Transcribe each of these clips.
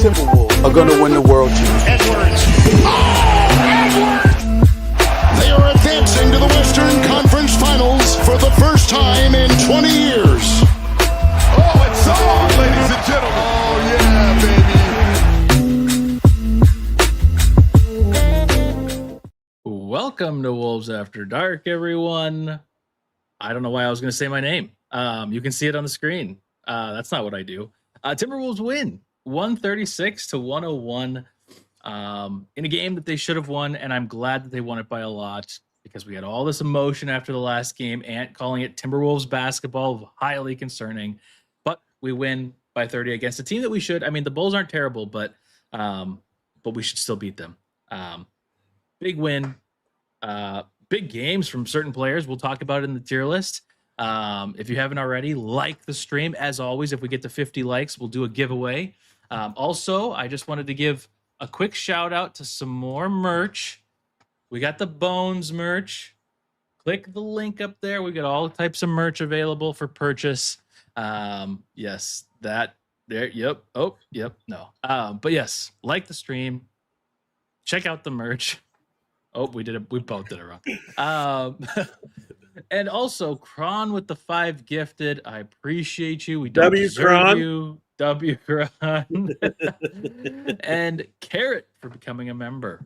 Timberwolves are gonna win the world championship. Edwards. Edwards! They are advancing to the Western Conference Finals for the first time in 20 years. Oh, it's on, ladies and gentlemen. Oh, yeah, baby. Welcome to Wolves After Dark, everyone. I don't know why I was going to say my name. You can see it on the screen. That's not what I do. Timberwolves win 136-101 in a game that they should have won, and I'm glad that they won it by a lot because we had all this emotion after the last game. Ant calling it Timberwolves basketball, highly concerning. But we win by 30 against a team that we should. I mean, the Bulls aren't terrible, but we should still beat them. Big win. Big games from certain players. We'll talk about it in the tier list. If you haven't already, like the stream. As always, if we get to 50 likes, we'll do a giveaway. Also, I just wanted to give a quick shout out to some more merch. We got the Bones merch. Click the link up there. We got all types of merch available for purchase. Yes, that there. Yep. Oh, yep. No. But yes, like the stream. Check out the merch. Oh, we did it. We both did it wrong. And also, Kron with the 5 gifted. I appreciate you. We don't deserve you. W Kron. And Carrot for becoming a member.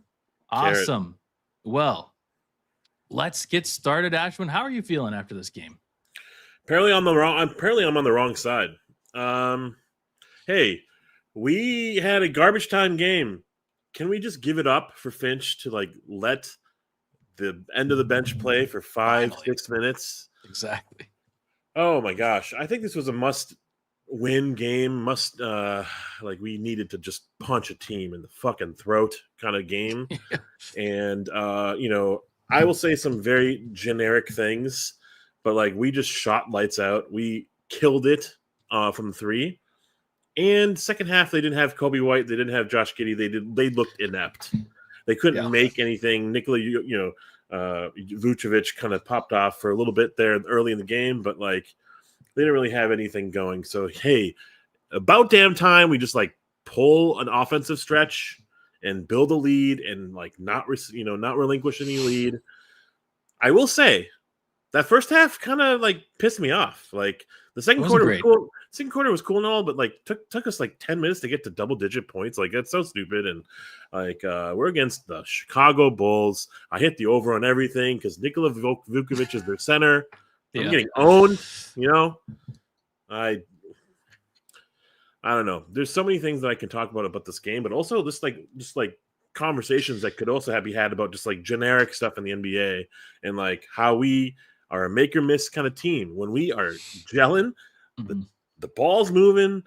Awesome. Carrot. Well, let's get started. Ashwin, how are you feeling after this game? Apparently I'm on the wrong side. Hey, we had a garbage time game. Can we just give it up for Finch to let the end of the bench play for 5-6 minutes? Exactly. Oh my gosh. I think this was a must-win game. We needed to just punch a team in the fucking throat kind of game. And, I will say some very generic things, but we just shot lights out. We killed it from 3. And second half, they didn't have Kobe White. They didn't have Josh Giddey. They looked inept. They couldn't make anything. Nikola, Vucevic kind of popped off for a little bit there early in the game, but they didn't really have anything going. So hey, about damn time we just pull an offensive stretch and build a lead and not relinquish any lead. I will say that first half kind of pissed me off. The second quarter was cool. Second quarter was cool and all, but took us 10 minutes to get to double-digit points. That's so stupid. And we're against the Chicago Bulls. I hit the over on everything because Nikola Vucevic is their center. I'm getting owned. I don't know. There's so many things that I can talk about this game, but also just conversations that could also be had about just generic stuff in the NBA and how we are a make or miss kind of team. When we are gelling, the ball's moving,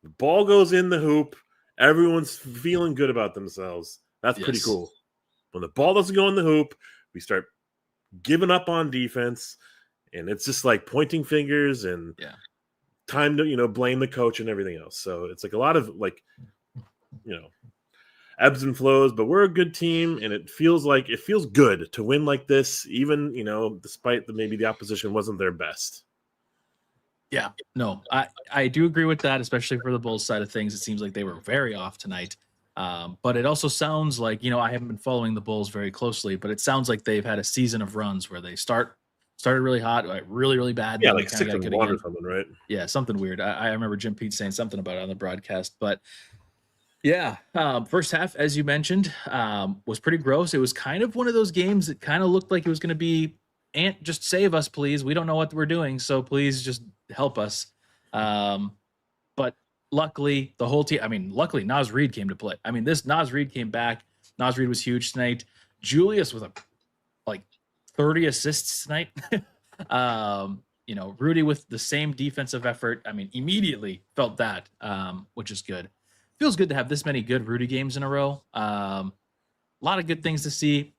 the ball goes in the hoop, everyone's feeling good about themselves. That's pretty cool. When the ball doesn't go in the hoop, we start giving up on defense, and it's just pointing fingers and time to blame the coach and everything else. So it's a lot of ebbs and flows, but we're a good team, and it feels good to win like this, even despite maybe the opposition wasn't their best. Yeah, no, I do agree with that, especially for the Bulls side of things. It seems like they were very off tonight. But it also sounds like, I haven't been following the Bulls very closely, but it sounds like they've had a season of runs where they started really hot, really, really bad. Yeah, 6-1 or something, right? Yeah, something weird. I remember Jim Pete saying something about it on the broadcast. But yeah, first half, as you mentioned, was pretty gross. It was kind of one of those games that kind of looked like it was going to be, Ant, just save us, please. We don't know what we're doing, so please just help us. But luckily, the whole team, luckily Naz Reid came to play. This Naz Reid came back. Naz Reid was huge tonight. Julius with 30 assists tonight. Rudy with the same defensive effort. Immediately felt that, which is good. Feels good to have this many good Rudy games in a row. A lot of good things to see.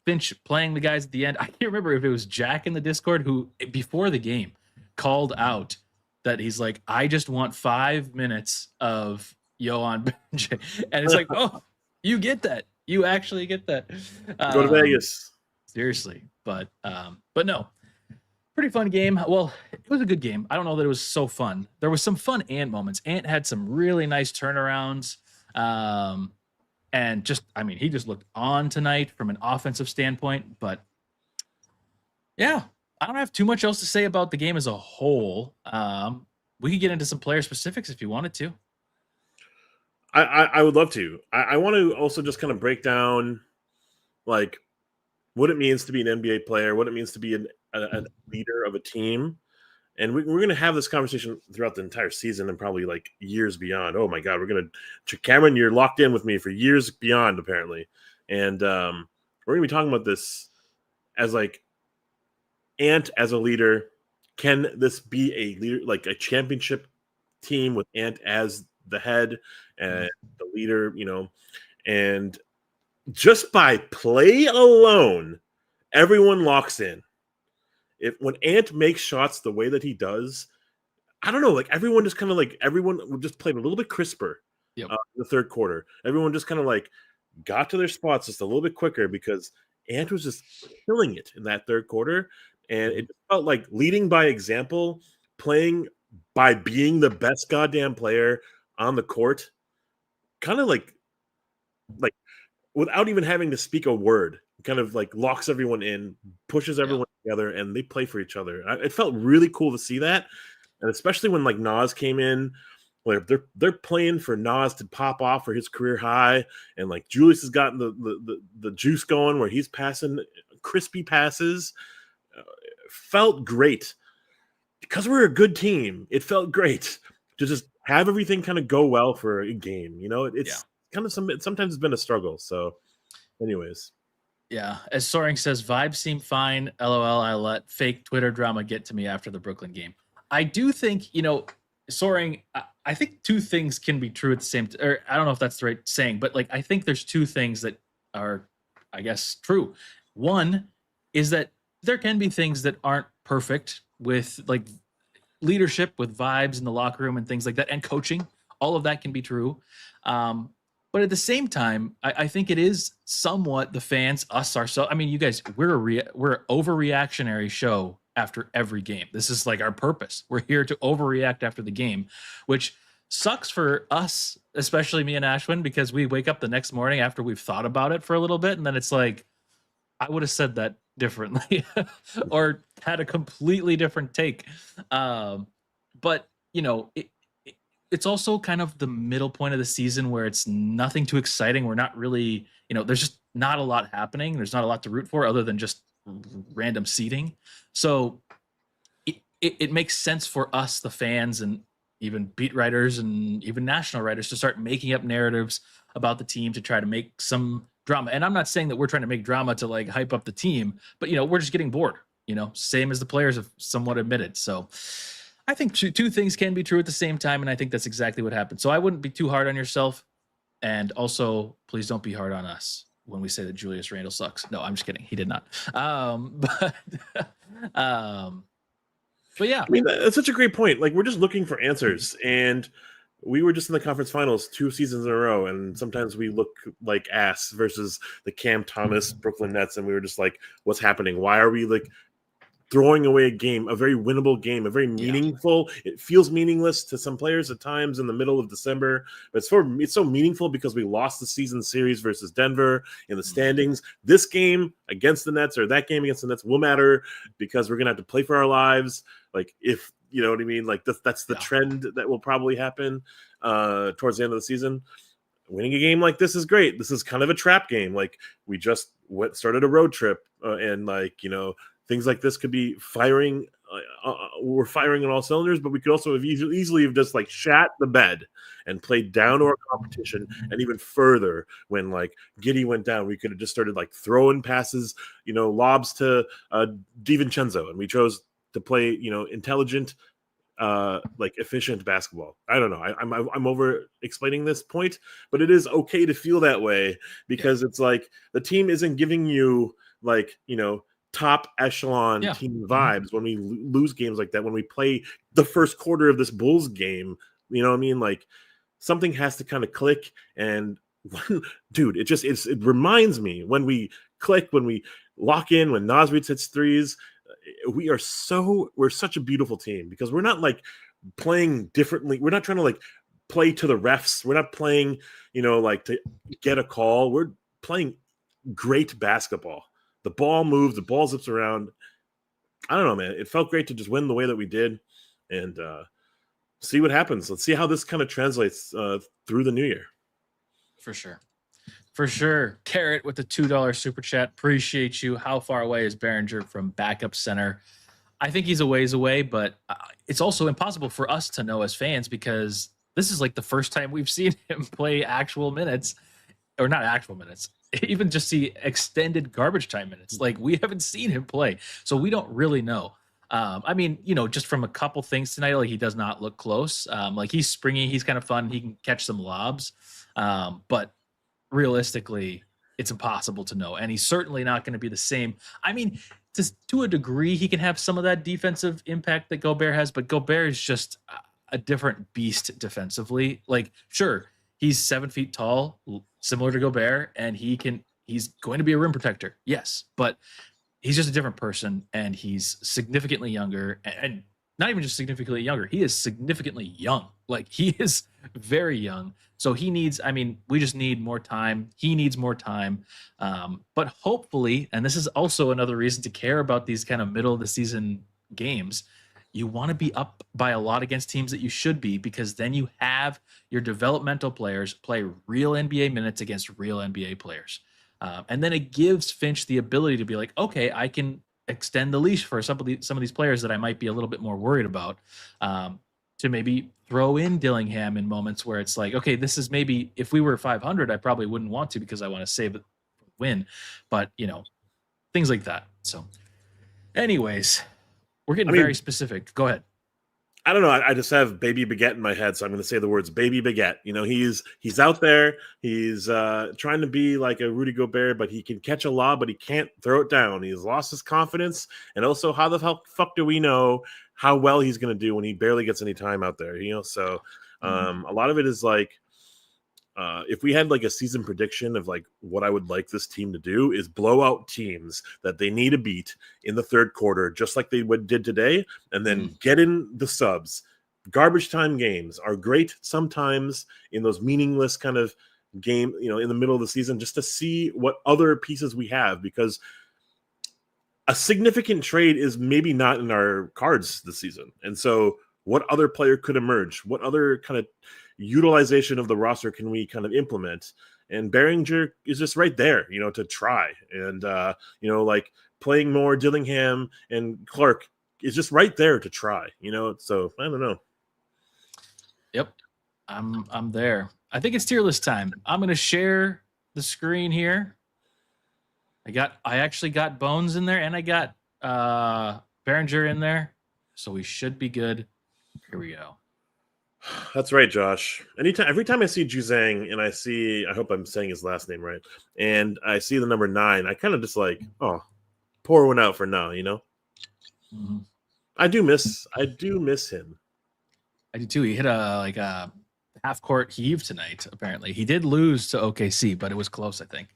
Finch playing the guys at the end. I can't remember if it was Jack in the Discord who, before the game, called out that he's I just want 5 minutes of Yo on bench. And it's oh, you get that. You actually get that. Go to Vegas. Seriously. But no. Pretty fun game. Well, it was a good game. I don't know that it was so fun. There was some fun Ant moments. Ant had some really nice turnarounds. And just, I mean, he just looked on tonight from an offensive standpoint. But yeah, I don't have too much else to say about the game as a whole. We could get into some player specifics if you wanted to. I would love to. I want to also just kind of break down like what it means to be an NBA player, what it means to be a leader of a team. And we're going to have this conversation throughout the entire season and probably like years beyond. Oh my God, we're going to, Cameron, you're locked in with me for years beyond, apparently. And we're going to be talking about this as like Ant as a leader. Can this be a leader, like a championship team with Ant as the head and the leader, and just by play alone, everyone locks in. When Ant makes shots the way that he does, I don't know, like everyone would just play a little bit crisper in the third quarter. Everyone just kind of like got to their spots just a little bit quicker because Ant was just killing it in that third quarter. And it felt like leading by example, playing by being the best goddamn player on the court, kind of like without even having to speak a word, kind of like locks everyone in, pushes everyone together, and they play for each other. It felt really cool to see that, and especially when like Nas came in, like they're playing for Nas to pop off for his career high, and like Julius has gotten the juice going where he's passing crispy passes. Felt great because we're a good team. It felt great to just have everything kind of go well for a game. It's kind of sometimes it's been a struggle. So, anyways. Yeah, as Soaring says, vibes seem fine. LOL, I let fake Twitter drama get to me after the Brooklyn game. I do think, Soaring, I think two things can be true at the same time. Or I don't know if that's the right saying, but like I think there's two things that are, I guess, true. One is that there can be things that aren't perfect with like leadership, with vibes in the locker room and things like that, and coaching. All of that can be true. But at the same time, I think it is somewhat the fans, us, ourselves. I mean, you guys, we're an overreactionary show after every game. This is like our purpose. We're here to overreact after the game, which sucks for us, especially me and Ashwin, because we wake up the next morning after we've thought about it for a little bit, and then it's like, I would have said that differently or had a completely different take. But, it's also kind of the middle point of the season where it's nothing too exciting. We're not really, there's just not a lot happening. There's not a lot to root for other than just random seeding. So it makes sense for us, the fans, and even beat writers and even national writers to start making up narratives about the team to try to make some drama. And I'm not saying that we're trying to make drama to like hype up the team, but we're just getting bored, same as the players have somewhat admitted. So I think two things can be true at the same time, and I think that's exactly what happened. So I wouldn't be too hard on yourself, and also please don't be hard on us when we say that Julius Randle sucks. No, I'm just kidding. He did not. But yeah, I mean, that's such a great point. Like, we're just looking for answers, and we were just in the conference finals 2 seasons in a row, and sometimes we look like ass versus the Cam Thomas Brooklyn Nets, and we were just like, what's happening? Why are we like throwing away a game, a very winnable game, a very meaningful? It feels meaningless to some players at times in the middle of December, but it's so meaningful because we lost the season series versus Denver in the standings. This game against the Nets or that game against the Nets will matter because we're gonna have to play for our lives. Like, if you know what I mean, like that's the trend that will probably happen towards the end of the season. Winning a game like this is great. This is kind of a trap game. Like, we just started a road trip and like, things like this could be firing. We're firing on all cylinders, but we could also have easily have just like shat the bed and played down to our competition. And even further, when like Giddey went down, we could have just started like throwing passes, lobs to DiVincenzo, and we chose to play, intelligent, like efficient basketball. I don't know. I'm over explaining this point, but it is okay to feel that way because it's like the team isn't giving you like, top echelon team vibes when we lose games like that. When we play the first quarter of this Bulls game, you know what I mean? Like, something has to kind of click. And dude, it reminds me when we click, when we lock in, when Nas hits threes, we're such a beautiful team because we're not like playing differently. We're not trying to like play to the refs. We're not playing, like to get a call. We're playing great basketball. The ball moves, the ball zips around. I don't know, man. It felt great to just win the way that we did and see what happens. Let's see how this kind of translates through the new year. For sure. For sure. Carrot with the $2 super chat. Appreciate you. How far away is Behringer from backup center? I think he's a ways away, but it's also impossible for us to know as fans because this is like the first time we've seen him play actual minutes, or not actual minutes, even just see extended garbage time minutes. Like we haven't seen him play, so we don't really know. I mean, just from a couple things tonight, like he does not look close. Like he's springy, he's kind of fun, he can catch some lobs, but realistically, it's impossible to know, and he's certainly not going to be the same. I mean, to a degree, he can have some of that defensive impact that Gobert has, but Gobert is just a different beast defensively. Like, sure, he's 7 feet tall, similar to Gobert, and he's going to be a rim protector. Yes, but he's just a different person, and he's significantly younger, and not even just significantly younger. He is significantly young. Like he is very young. So we just need more time. He needs more time. But hopefully, and this is also another reason to care about these kind of middle of the season games, you want to be up by a lot against teams that you should be, because then you have your developmental players play real NBA minutes against real NBA players. And then it gives Finch the ability to be like, okay, I can extend the leash for some of these players that I might be a little bit more worried about, to maybe throw in Dillingham in moments where it's like, okay, this is maybe if we were 500, I probably wouldn't want to because I want to save the win, but things like that. So anyways, we're getting very specific. Go ahead. I don't know. I just have Baby Baguette in my head, so I'm going to say the words Baby Baguette. He's out there. He's trying to be like a Rudy Gobert, but he can catch a lob, but he can't throw it down. He's lost his confidence, and also how the fuck do we know how well he's going to do when he barely gets any time out there? So a lot of it is like, if we had like a season prediction of like what I would like this team to do is blow out teams that they need to beat in the third quarter, just like they did today, and then get in the subs. Garbage time games are great sometimes in those meaningless kind of game, in the middle of the season, just to see what other pieces we have, because a significant trade is maybe not in our cards this season. And so what other player could emerge? What other kind of utilization of the roster can we kind of implement? And Behringer is just right there, to try. And, like playing more Dillingham and Clark is just right there to try, so I don't know. Yep. I'm there. I think it's tier list time. I'm going to share the screen here. I actually got Bones in there, and I got Behringer in there, so we should be good. Here we go. That's right, Josh. Every time I see Juzang and I hope I'm saying his last name right, and I see the number 9, I kind of just like, oh, pour one out for now, Mm-hmm. I do miss him. I do too. He hit a half court heave tonight. Apparently, he did lose to OKC, but it was close, I think.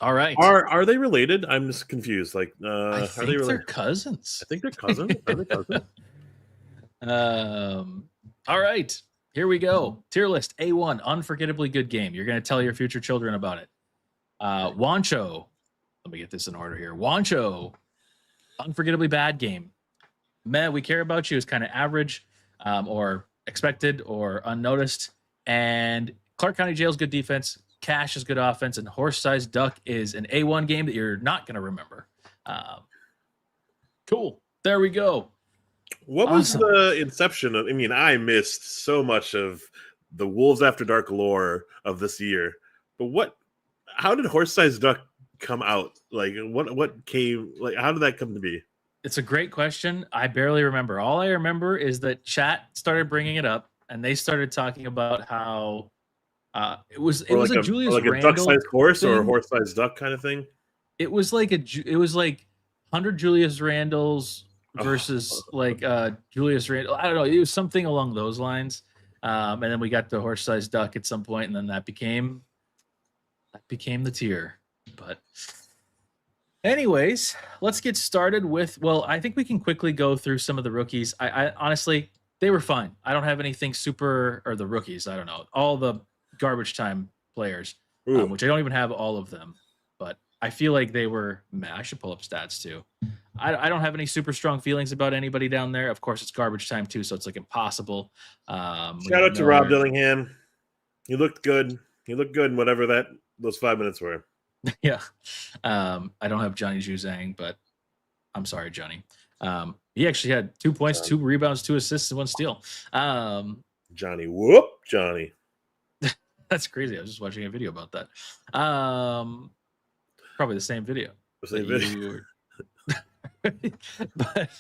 All right. Are they related? I'm just confused. Like, I think they're cousins. I think they're cousins. Are they cousins? All right. Here we go. Tier list A1, unforgettably good game. You're going to tell your future children about it. Wancho. Let me get this in order here. Wancho, unforgettably bad game. We care about you is kind of average, or expected or unnoticed. And Clark County Jail's good defense. Cash is good offense, and Horse-Sized Duck is an A1 game that you're not going to remember. Cool. There we go. What was the inception of? I mean, I missed so much of the Wolves After Dark lore of this year. But how did Horse-Sized Duck come out? Like, what came? Like, how did that come to be? It's a great question. I barely remember. All I remember is that chat started bringing it up, and they stared talking about how it was a Julius Randle, a duck-sized horse thing. Or a horse-sized duck kind of thing. It was like 100 Julius Randles versus Julius Randle. I don't know. It was something along those lines. And then we got the horse-sized duck at some point, and then that became the tier. But Anyways, let's get started with. Well, I think we can quickly go through some of the rookies. I honestly, they were fine. I don't have anything super, or the rookies. I don't know, all the garbage time players, Ooh, which I don't even have all of them, but I feel like they were. Man, I should pull up stats too. I don't have any super strong feelings about anybody down there. Of course, it's garbage time too, so it's like impossible. We shout got out to Rob Miller. Dillingham. He looked good. He looked good in whatever those 5 minutes were. Yeah. I don't have Johnny Juzang, but I'm sorry, Johnny. He actually had 2 points, 2 rebounds, 2 assists, and 1 steal. Johnny, whoop, Johnny. That's crazy. I was just watching a video about that. Probably the same video. Same video. But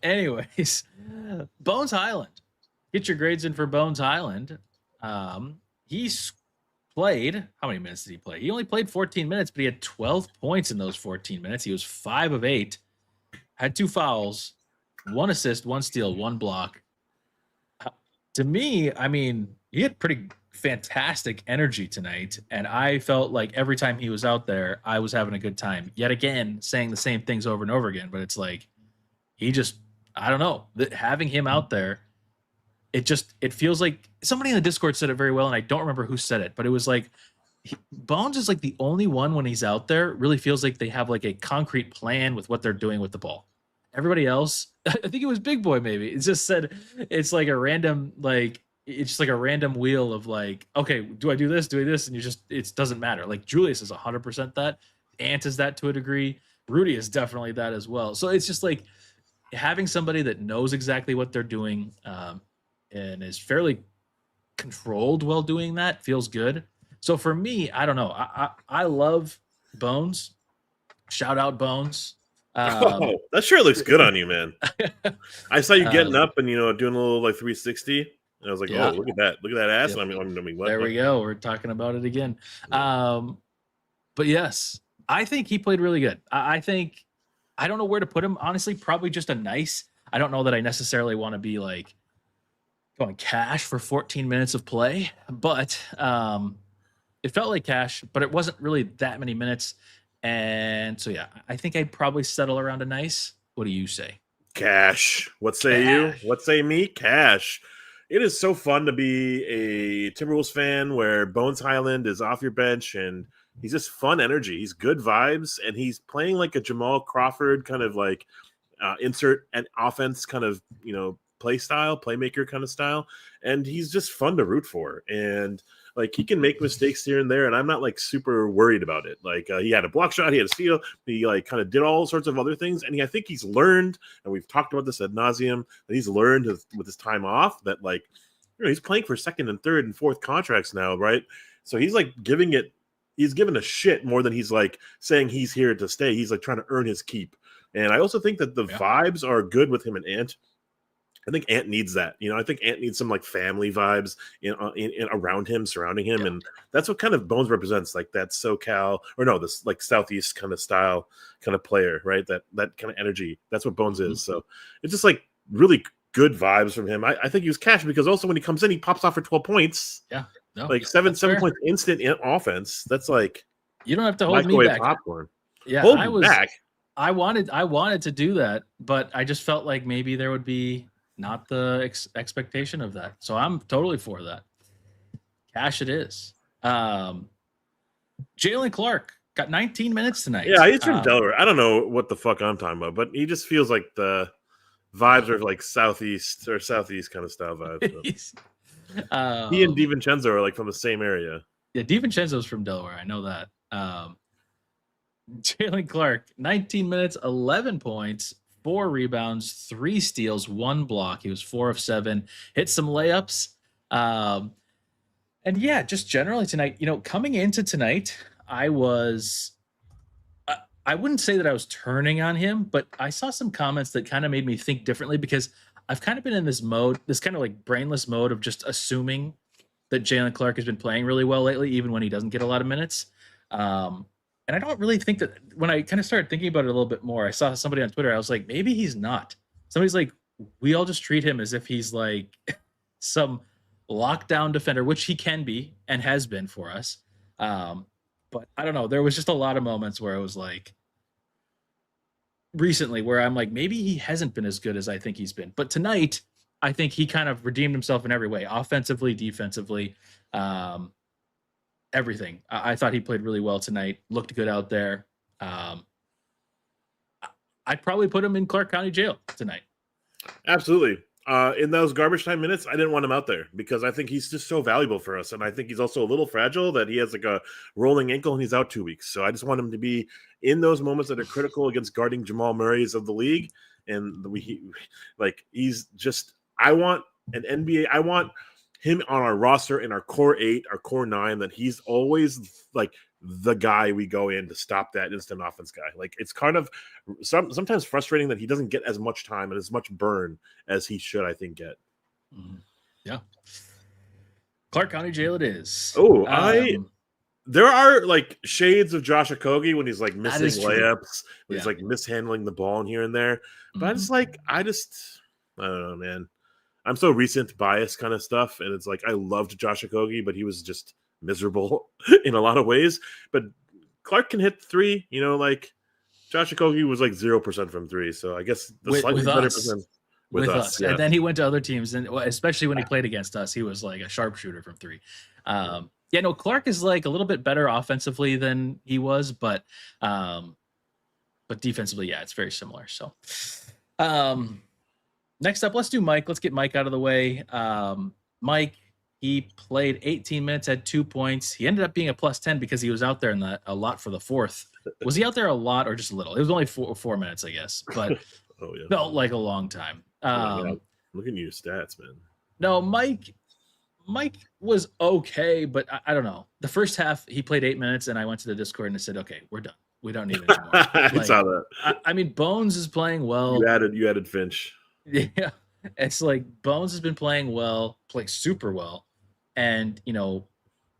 anyways, Bones Highland. Get your grades in for Bones Highland. He's played, how many minutes did he play? He only played 14 minutes, but he had 12 points in those 14 minutes. He was 5 of 8, had 2 fouls, 1 assist, 1 steal, 1 block. To me, I mean, he had pretty fantastic energy tonight, and I felt like every time he was out there, I was having a good time. Yet again, saying the same things over and over again, but it's like he just, I don't know, having him out there, it feels like somebody in the Discord said it very well, and I don't remember who said it, but it was like Bones is like the only one when he's out there really feels like they have like a concrete plan with what they're doing with the ball. Everybody else, I think it was Big Boy maybe. It just said it's like a random it's just like a random wheel of like, okay, do I do this? Do I do this? And it doesn't matter. Like Julius is 100% that. Ant is that to a degree. Rudy is definitely that as well. So it's just like having somebody that knows exactly what they're doing and is fairly controlled while doing that feels good. So for me, I don't know. I love Bones. Shout out Bones. That sure looks good on you, man. I saw you getting up and doing a little like 360, and I was like, yeah. "Oh, look at that ass!" Yep. And I mean, what? There we go. We're talking about it again. But yes, I think he played really good. I think I don't know where to put him. Honestly, probably just a nice. I don't know that I necessarily want to be like going cash for 14 minutes of play, but it felt like cash, but it wasn't really that many minutes. And so, yeah, I think I'd probably settle around a nice. What do you say? Cash. What say you? What say me? Cash. It is so fun to be a Timberwolves fan where Bones Highland is off your bench and he's just fun energy. He's good vibes and he's playing like a Jamal Crawford kind of like insert an offense kind of, playmaker kind of style. And he's just fun to root for. And like he can make mistakes here and there, and I'm not like super worried about it. Like he had a block shot, he had a steal, he like kind of did all sorts of other things, and I think he's learned, and we've talked about this ad nauseum, that he's learned with his time off that like he's playing for second and third and fourth contracts now, right? So he's like he's giving a shit more than he's like saying he's here to stay. He's like trying to earn his keep, and I also think that the vibes are good with him and Ant. I think Ant needs that. I think Ant needs some like family vibes in around him, surrounding him, and that's what kind of Bones represents. Like that SoCal or no, this like Southeast kind of style kind of player, right? That kind of energy. That's what Bones is. So it's just like really good vibes from him. I think he was cash because also when he comes in, he pops off for 12 points. Yeah, no, like seven points instant in offense. That's like you don't have to hold me back. Popcorn. Yeah, hold me back. I wanted to do that, but I just felt like maybe there would be not the expectation of that. So I'm totally for that. Cash it is. Jalen Clark got 19 minutes tonight. Yeah, he's from Delaware. I don't know what the fuck I'm talking about, but he just feels like the vibes are like southeast kind of style vibes. So. He and DiVincenzo are like from the same area. Yeah, DiVincenzo's from Delaware. I know that. Jalen Clark, 19 minutes, 11 points, 4 rebounds, 3 steals, 1 block. He was 4 of 7, hit some layups. And yeah, just generally tonight, coming into tonight, I wouldn't say that I was turning on him, but I saw some comments that kind of made me think differently because I've kind of been in this mode, this kind of like brainless mode of just assuming that Jalen Clark has been playing really well lately, even when he doesn't get a lot of minutes. And I don't really think that when I kind of started thinking about it a little bit more, I saw somebody on Twitter. I was like, maybe he's not. Somebody's like, we all just treat him as if he's like some lockdown defender, which he can be and has been for us. But I don't know. There was just a lot of moments where it was like, recently where I'm like, maybe he hasn't been as good as I think he's been. But tonight, I think he kind of redeemed himself in every way, offensively, defensively, everything. I thought he played really well tonight, looked good out there. I'd probably put him in Clark County Jail tonight. Absolutely. In those garbage time minutes, I didn't want him out there because I think he's just so valuable for us. And I think he's also a little fragile that he has like a rolling ankle and he's out 2 weeks. So I just want him to be in those moments that are critical against guarding Jamal Murray's of the league. And he's just, I want an NBA, I want him on our roster in our core 8, our core 9, that he's always like the guy we go in to stop that instant offense guy. Like it's kind of sometimes frustrating that he doesn't get as much time and as much burn as he should, I think, get. Yeah. Clark County Jail it is. Oh, there are like shades of Josh Okogie when he's like missing layups, when he's like mishandling the ball in here and there. But I don't know, man. I'm so recent bias kind of stuff. And it's like, I loved Josh Okogie, but he was just miserable in a lot of ways. But Clark can hit 3, like Josh Okogie was like 0% from 3. So I guess the slightly better percent with us. Yeah. And then he went to other teams, and especially when he played against us, he was like a sharpshooter from 3. Clark is like a little bit better offensively than he was, but defensively, it's very similar. So next up, let's do Mike. Let's get Mike out of the way. Mike, he played 18 minutes, had 2 points. He ended up being a +10 because he was out there a lot for the fourth. Was he out there a lot or just a little? It was only 4 minutes, I guess, but felt like a long time. Look at your stats, man. No, Mike was okay, but I don't know. The first half, he played 8 minutes, and I went to the Discord and I said, okay, we're done. We don't need it anymore. I saw that. I mean, Bones is playing well. You added Finch. Yeah. It's like Bones has been playing super well. And,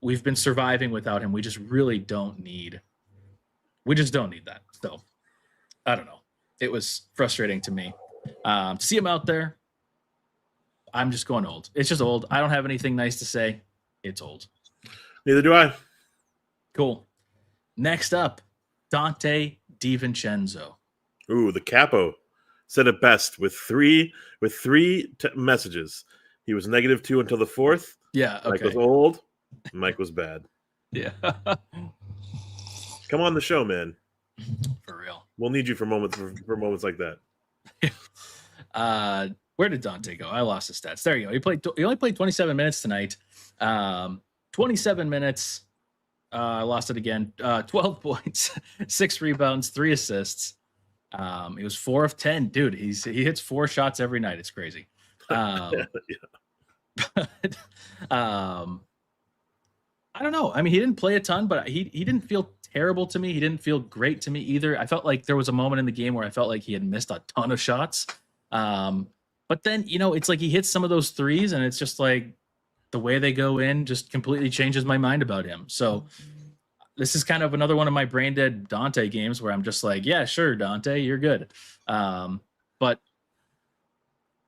we've been surviving without him. We just really don't need that. So I don't know. It was frustrating to me to see him out there. I'm just going old. It's just old. I don't have anything nice to say. It's old. Neither do I. Cool. Next up, Dante DiVincenzo. Ooh, the capo said it best with three messages. He was -2 until the 4th. Yeah, okay. Mike was old. Mike was bad. Yeah. Come on the show, man. For real. We'll need you for moments like that. Where did Dante go? I lost his stats. There you go. He only played 27 minutes tonight. 27 minutes. I lost it again. 12 points, 6 rebounds, 3 assists. He was 4 of 10. Dude, he hits 4 shots every night. It's crazy. But, I don't know. I mean, he didn't play a ton, but he didn't feel terrible to me. He didn't feel great to me either. I felt like there was a moment in the game where I felt like he had missed a ton of shots. But then, it's like he hits some of those threes, and it's just like the way they go in just completely changes my mind about him. So this is kind of another one of my brain dead Dante games where I'm just like, yeah, sure, Dante, you're good. But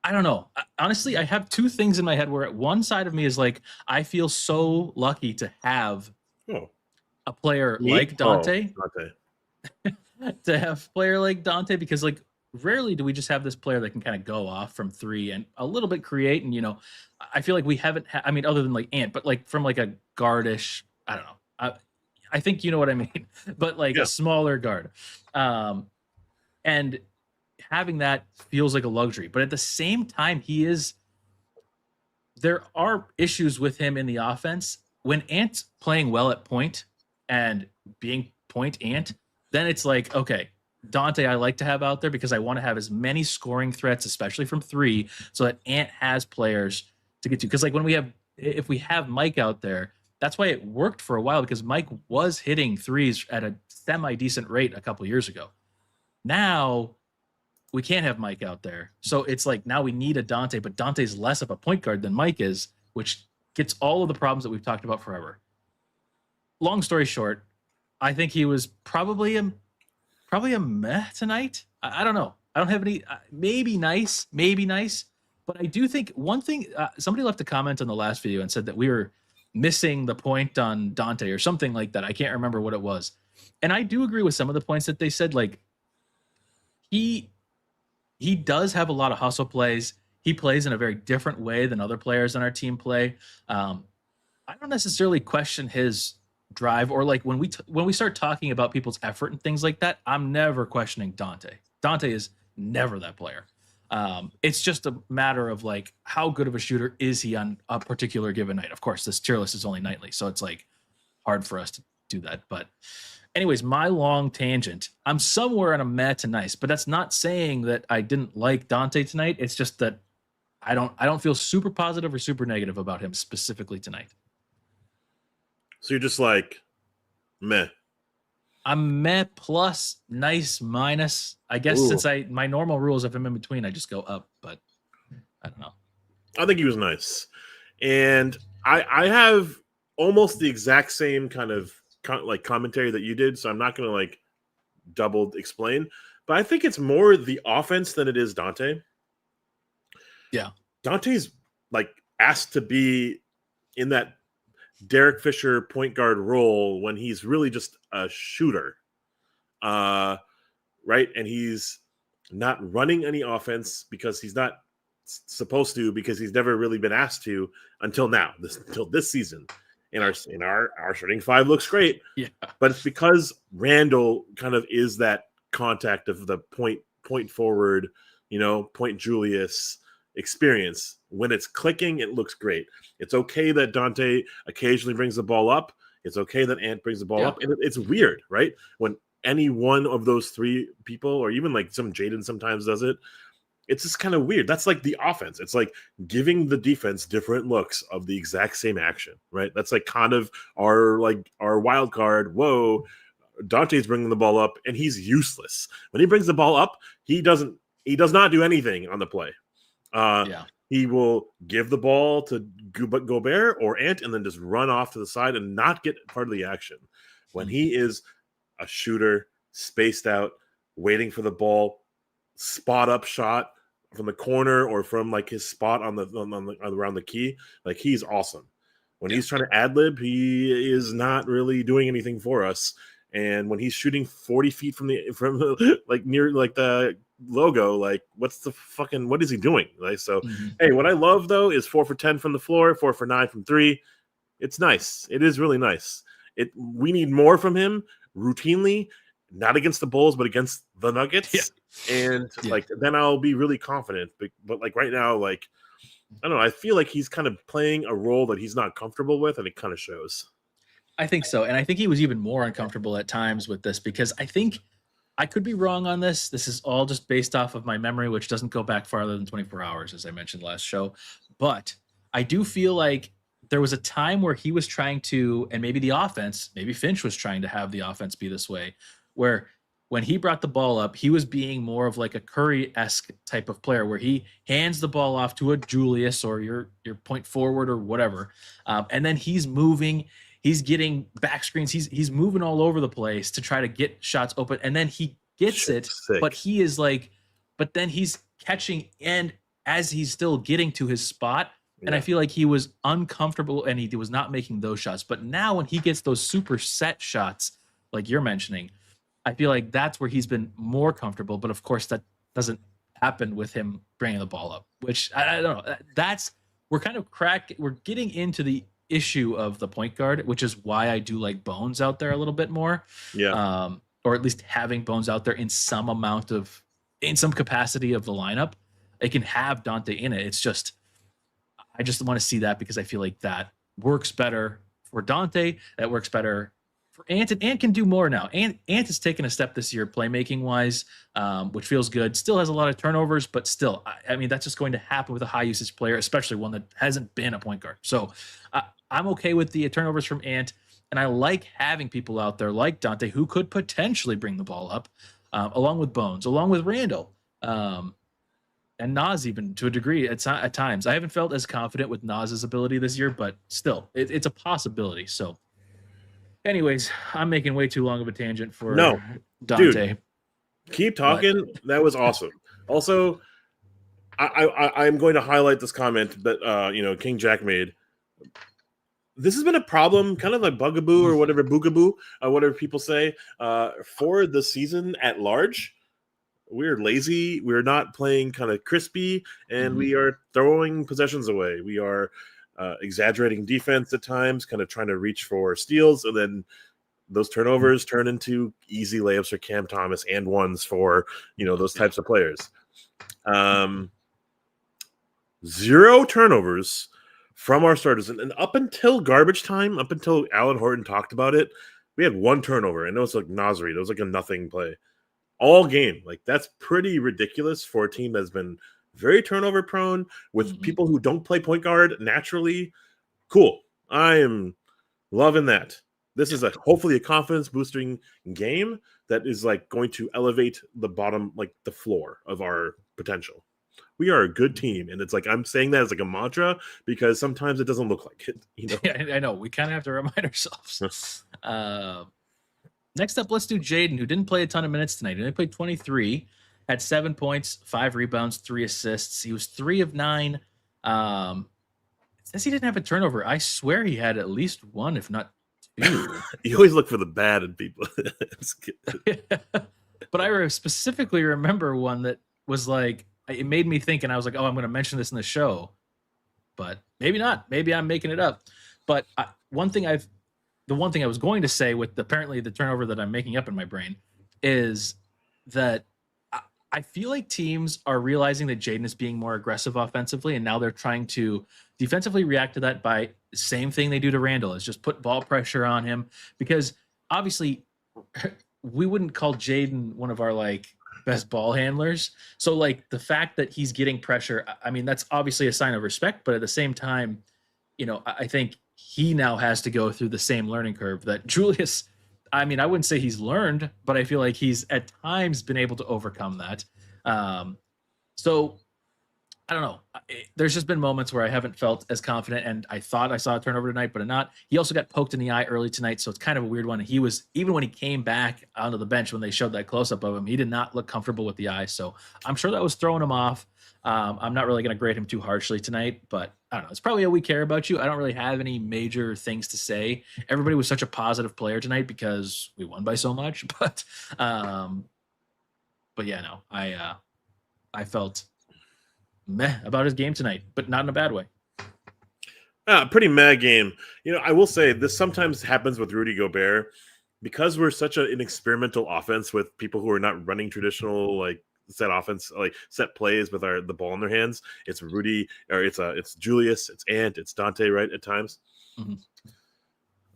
I don't know. Honestly, I have 2 things in my head where one side of me is like, I feel so lucky to have a player like Dante. To have a player like Dante, because like rarely do we just have this player that can kind of go off from 3 and a little bit create. And, I feel like we haven't I mean, other than like Ant, but like from like a guardish, I don't know. I think you know what I mean, but like a smaller guard. And having that feels like a luxury, but at the same time, there are issues with him in the offense. When Ant's playing well at point and being point Ant, then it's like, okay, Dante, I like to have out there because I want to have as many scoring threats, especially from 3, so that Ant has players to get to. Because like if we have Mike out there, that's why it worked for a while, because Mike was hitting 3s at a semi-decent rate a couple years ago. Now we can't have Mike out there. So it's like now we need a Dante, but Dante's less of a point guard than Mike is, which gets all of the problems that we've talked about forever. Long story short, I think he was probably a meh tonight. I don't know. I don't have any, maybe nice. But I do think one thing, somebody left a comment on the last video and said that we were missing the point on Dante or something like that. I can't remember what it was. And I do agree with some of the points that they said. Like, he does have a lot of hustle plays. He plays in a very different way than other players on our team play. I don't necessarily question his drive, or like when we start talking about people's effort and things like that, I'm never questioning Dante. Dante is never that player. It's just a matter of like how good of a shooter is he on a particular given night. Of course, this tier list is only nightly, so it's like hard for us to do that. But anyways, my long tangent. I'm somewhere in a meh to nice, but that's not saying that I didn't like Dante tonight. It's just that I don't feel super positive or super negative about him specifically tonight. So you're just like meh. I'm meh plus nice minus. I guess Ooh. since my normal rules of him in between, I just go up, but I don't know. I think he was nice. And I have almost the exact same kind of commentary that you did, so I'm not going to like double explain, but I think it's more the offense than it is Dante. Yeah. Dante's like asked to be in that Derek Fisher point guard role when he's really just a shooter. Right? And he's not running any offense because he's not supposed to, because he's never really been asked to until now, until this season. And our starting five looks great. Yeah. But it's because Randall kind of is that contact of the point forward, point Julius experience. When it's clicking, it looks great. It's okay that Dante occasionally brings the ball up. It's okay that Ant brings the ball up. And it's weird, right? When any one of those three people, or even like some Jaden sometimes does it, it's just kind of weird. That's like the offense. It's like giving the defense different looks of the exact same action, right? That's like kind of our wild card. Whoa, Dante's bringing the ball up and he's useless. When he brings the ball up, he does not do anything on the play. He will give the ball to Gobert or Ant and then just run off to the side and not get part of the action. When he is a shooter, spaced out, waiting for the ball, spot up shot from the corner or from like his spot on around the key, like he's awesome. When he's trying to ad lib, he is not really doing anything for us. And when he's shooting 40 feet from like near like the logo, like what is he doing? Like, so hey, what I love though is 4 for 10 from the floor, 4 for 9 from 3. It's nice. It is really nice. We need more from him routinely, not against the Bulls, but against the Nuggets. And like then I'll be really confident. But like right now, like I don't know, I feel like he's kind of playing a role that he's not comfortable with, and it kind of shows. I think so. And I think he was even more uncomfortable at times with this, because I think I could be wrong on this. This is all just based off of my memory, which doesn't go back farther than 24 hours, as I mentioned last show. But I do feel like there was a time where he was trying to, and maybe the offense, maybe Finch was trying to have the offense be this way, where when he brought the ball up, he was being more of like a Curry-esque type of player, where he hands the ball off to a Julius or your point forward or whatever, and then he's moving. He's getting back screens. He's moving all over the place to try to get shots open, and then he gets it. Sick. But he is like, but then he's catching, and as he's still getting to his spot, and I feel like he was uncomfortable, and he was not making those shots. But now when he gets those super set shots, like you're mentioning, I feel like that's where he's been more comfortable. But of course, that doesn't happen with him bringing the ball up, which I don't know. We're getting into the issue of the point guard, which is why I do like Bones out there a little bit more. Or at least having Bones out there in some capacity of the lineup. It can have Dante in it. It's just, I just want to see that, because I feel like that works better for Dante. That works better for Ant, and Ant can do more now. Ant has taken a step this year playmaking wise, which feels good. Still has a lot of turnovers, but still, I mean, that's just going to happen with a high usage player, especially one that hasn't been a point guard. So I'm okay with the turnovers from Ant, and I like having people out there like Dante who could potentially bring the ball up, along with Bones, along with Randall, and Nas even to a degree at times. I haven't felt as confident with Nas's ability this year, but still, it's a possibility. So anyways, I'm making way too long of a tangent for Dante. Dude, keep talking. That was awesome. Also, I'm going to highlight this comment that King Jack made. This has been a problem, kind of like bugaboo or whatever, boogaboo, whatever people say, for the season at large. we're lazy. We're not playing kind of crispy, and we are throwing possessions away. We are exaggerating defense at times, kind of trying to reach for steals, and then those turnovers turn into easy layups for Cam Thomas and ones for those types of players. 0 turnovers from our starters, and up until garbage time, up until Alan Horton talked about it, we had 1 turnover. I know it's like Nasri. It was like a nothing play all game. Like, that's pretty ridiculous for a team that's been very turnover prone with people who don't play point guard naturally. Cool. I am loving that. This is hopefully a confidence boosting game that is like going to elevate the bottom, like the floor of our potential. We are a good team, and it's like I'm saying that as like a mantra because sometimes it doesn't look like it. Yeah, I know. We kind of have to remind ourselves. Next up, let's do Jaden, who didn't play a ton of minutes tonight. He only played 23, had 7 points, 5 rebounds, 3 assists. He was 3 of 9. Since he didn't have a turnover, I swear he had at least 1, if not 2. You always look for the bad in people. But I specifically remember one that was like, it made me think, and I was like, oh, I'm going to mention this in the show. But maybe not. Maybe I'm making it up. But the one thing I was going to say with apparently the turnover that I'm making up in my brain is that I feel like teams are realizing that Jaden is being more aggressive offensively, and now they're trying to defensively react to that by the same thing they do to Randall, is just put ball pressure on him, because obviously we wouldn't call Jaden one of our like best ball handlers. So like the fact that he's getting pressure, I mean, that's obviously a sign of respect, but at the same time, I think he now has to go through the same learning curve that Julius, I mean, I wouldn't say he's learned, but I feel like he's at times been able to overcome that. So I don't know. There's just been moments where I haven't felt as confident, and I thought I saw a turnover tonight, but not. He also got poked in the eye early tonight, so it's kind of a weird one. He was, even when he came back onto the bench when they showed that close-up of him, he did not look comfortable with the eye, so I'm sure that was throwing him off. I'm not really going to grade him too harshly tonight, but I don't know. It's probably a we care about you. I don't really have any major things to say. Everybody was such a positive player tonight because we won by so much, but yeah, no, I felt meh about his game tonight, but not in a bad way. Pretty meh game. I will say this sometimes happens with Rudy Gobert because we're such an experimental offense with people who are not running traditional like set offense, like set plays with the ball in their hands. It's Rudy, or it's Julius, it's Ant, it's Dante, right? At times,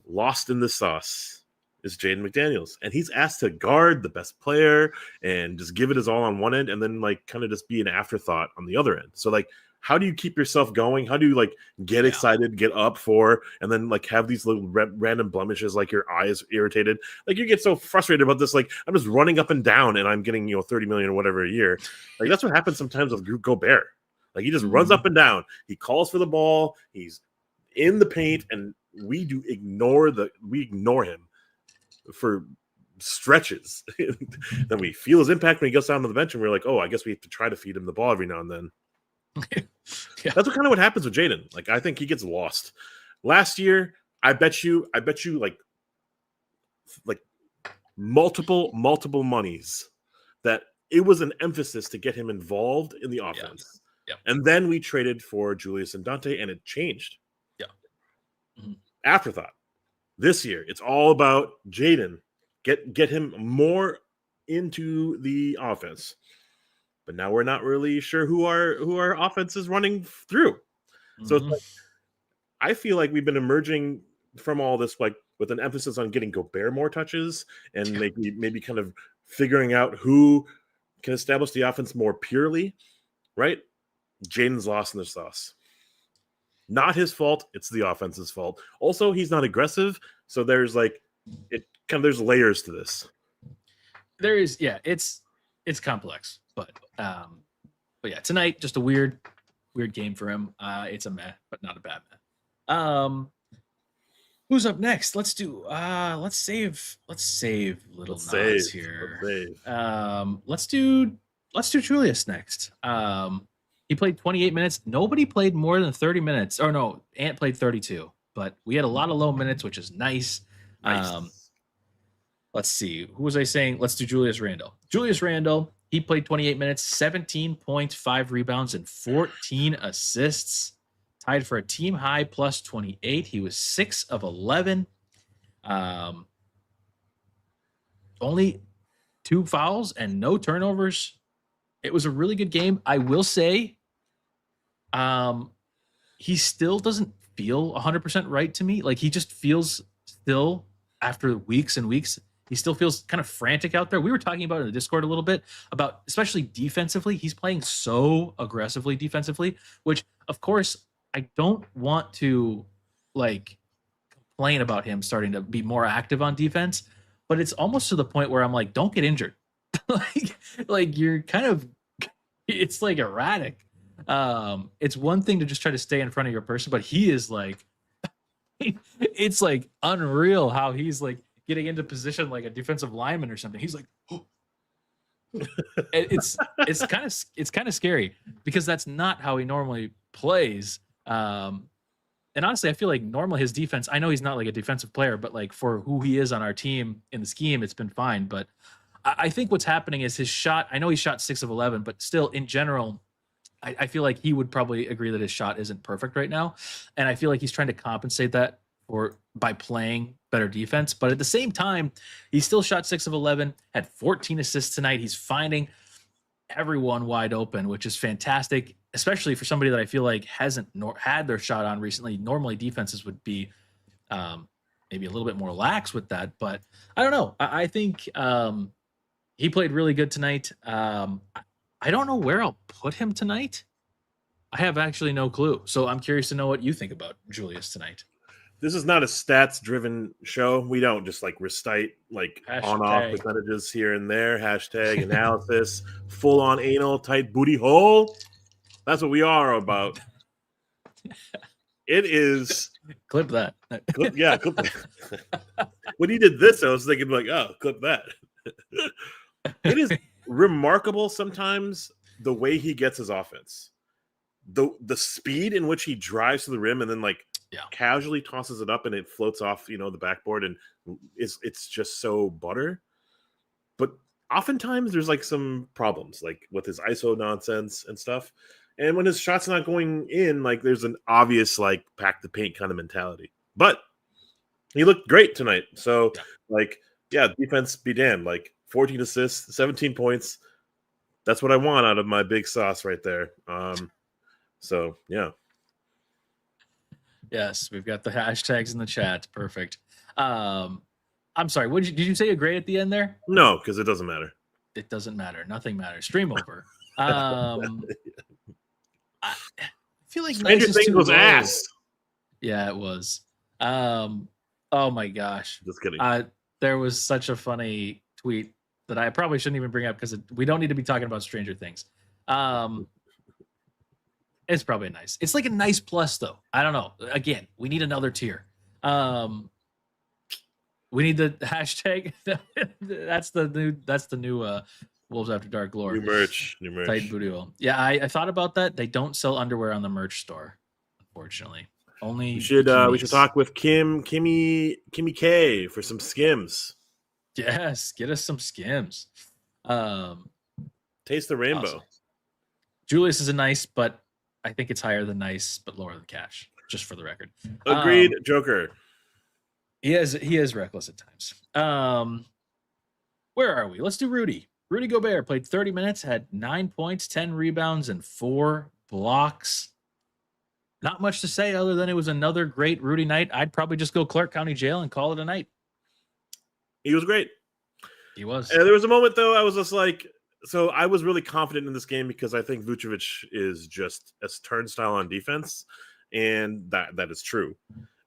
lost in the sauce is Jaden McDaniels, and he's asked to guard the best player and just give it his all on one end, and then like kind of just be an afterthought on the other end. So like, how do you keep yourself going? How do you like get excited, get up for, and then like have these little random blemishes, like your eye is irritated? Like you get so frustrated about this. Like I'm just running up and down and I'm getting, $30 million or whatever a year. Like that's what happens sometimes with Gobert. Like he just runs up and down. He calls for the ball. He's in the paint, and we ignore him for stretches. Then we feel his impact when he goes down to the bench, and we're like, oh, I guess we have to try to feed him the ball every now and then. Yeah. That's what happens with Jaden. Like I think he gets lost. Last year, I bet you like multiple monies that it was an emphasis to get him involved in the offense. Yeah. And then we traded for Julius and Dante, and it changed. Yeah. Afterthought. This year, it's all about Jaden. Get him more into the offense. But now we're not really sure who our offense is running through. So it's like, I feel like we've been emerging from all this like with an emphasis on getting Gobert more touches and maybe kind of figuring out who can establish the offense more purely, right? Jaden's lost in the sauce. Not his fault. It's the offense's fault. Also, he's not aggressive. So there's like there's layers to this. There is, it's complex, but yeah, tonight just a weird game for him. It's a meh, but not a bad meh. Who's up next? Let's save little nods here. Let's do Julius next. He played 28 minutes. Nobody played more than 30 minutes. Or no, Ant played 32, but we had a lot of low minutes, which is nice. Let's see. Who was I saying? Let's do Julius Randle. Julius Randle He played 28 minutes, 17 points, 5 rebounds, and 14 assists. Tied for a team high plus 28. He was 6 of 11. Only 2 fouls and no turnovers. It was a really good game. I will say, he still doesn't feel 100% right to me. Like, he just feels still, after weeks and weeks, he still feels kind of frantic out there. We were talking about it in the Discord a little bit about, especially defensively, he's playing so aggressively defensively, which of course I don't want to like complain about him starting to be more active on defense, but it's almost to the point where I'm like, don't get injured. like you're kind of, it's like erratic. It's one thing to just try to stay in front of your person, but he is like, it's like unreal how he's like getting into position like a defensive lineman or something. He's like, oh. it's kind of scary because that's not how he normally plays. And honestly, I feel like normally his defense, I know he's not like a defensive player, but like for who he is on our team in the scheme, it's been fine. But I think what's happening is his shot, I know he shot 6 of 11, but still in general, I feel like he would probably agree that his shot isn't perfect right now. And I feel like he's trying to compensate that by playing better defense. But at the same time, he still shot 6 of 11, had 14 assists tonight. He's finding everyone wide open, which is fantastic, especially for somebody that I feel like hasn't had their shot on recently. Normally defenses would be maybe a little bit more lax with that, but I don't know. I think he played really good tonight. I don't know where I'll put him tonight. I have actually no clue. So I'm curious to know what you think about Julius tonight. This is not a stats driven show. We don't just like recite like on off percentages here and there. Hashtag analysis, full on anal, tight booty hole. That's what we are about. It is. Clip that. Clip that. When he did this, I was thinking like, oh, clip that. It is remarkable sometimes the way he gets his offense. The speed in which he drives to the rim and then like casually tosses it up and it floats off, the backboard, and it's just so butter. But oftentimes there's like some problems like with his ISO nonsense and stuff. And when his shot's not going in, like there's an obvious like pack the paint kind of mentality. But he looked great tonight. So defense be damned. Like 14 assists, 17 points. That's what I want out of my big sauce right there. So yeah. Yes, we've got the hashtags in the chat. Perfect. I'm sorry. Did you say a grade at the end there? No, because it doesn't matter. It doesn't matter. Nothing matters. Stream over. I feel like Stranger Things was ass. Yeah, it was. Oh my gosh. Just kidding. There was such a funny tweet that I probably shouldn't even bring up because we don't need to be talking about Stranger Things. It's probably nice. It's like a nice plus, though. I don't know. Again, we need another tier. We need the hashtag. That's the new Wolves After Dark lore. New merch. Tight booty hole. Yeah, I thought about that. They don't sell underwear on the merch store, unfortunately. Only we should talk with Kimmy K for some skims. Yes, get us some skims. Taste the rainbow. Awesome. Julius is a nice, but I think it's higher than nice, but lower than cash, just for the record. Agreed, Joker. He is reckless at times. Where are we? Let's do Rudy. Rudy Gobert played 30 minutes, had 9 points, 10 rebounds, and 4 blocks. Not much to say other than it was another great Rudy night. I'd probably just go Clark County Jail and call it a night. He was great. He was. And there was a moment, though, I was just like, so I was really confident in this game because I think Vucevic is just a turnstile on defense, and that is true.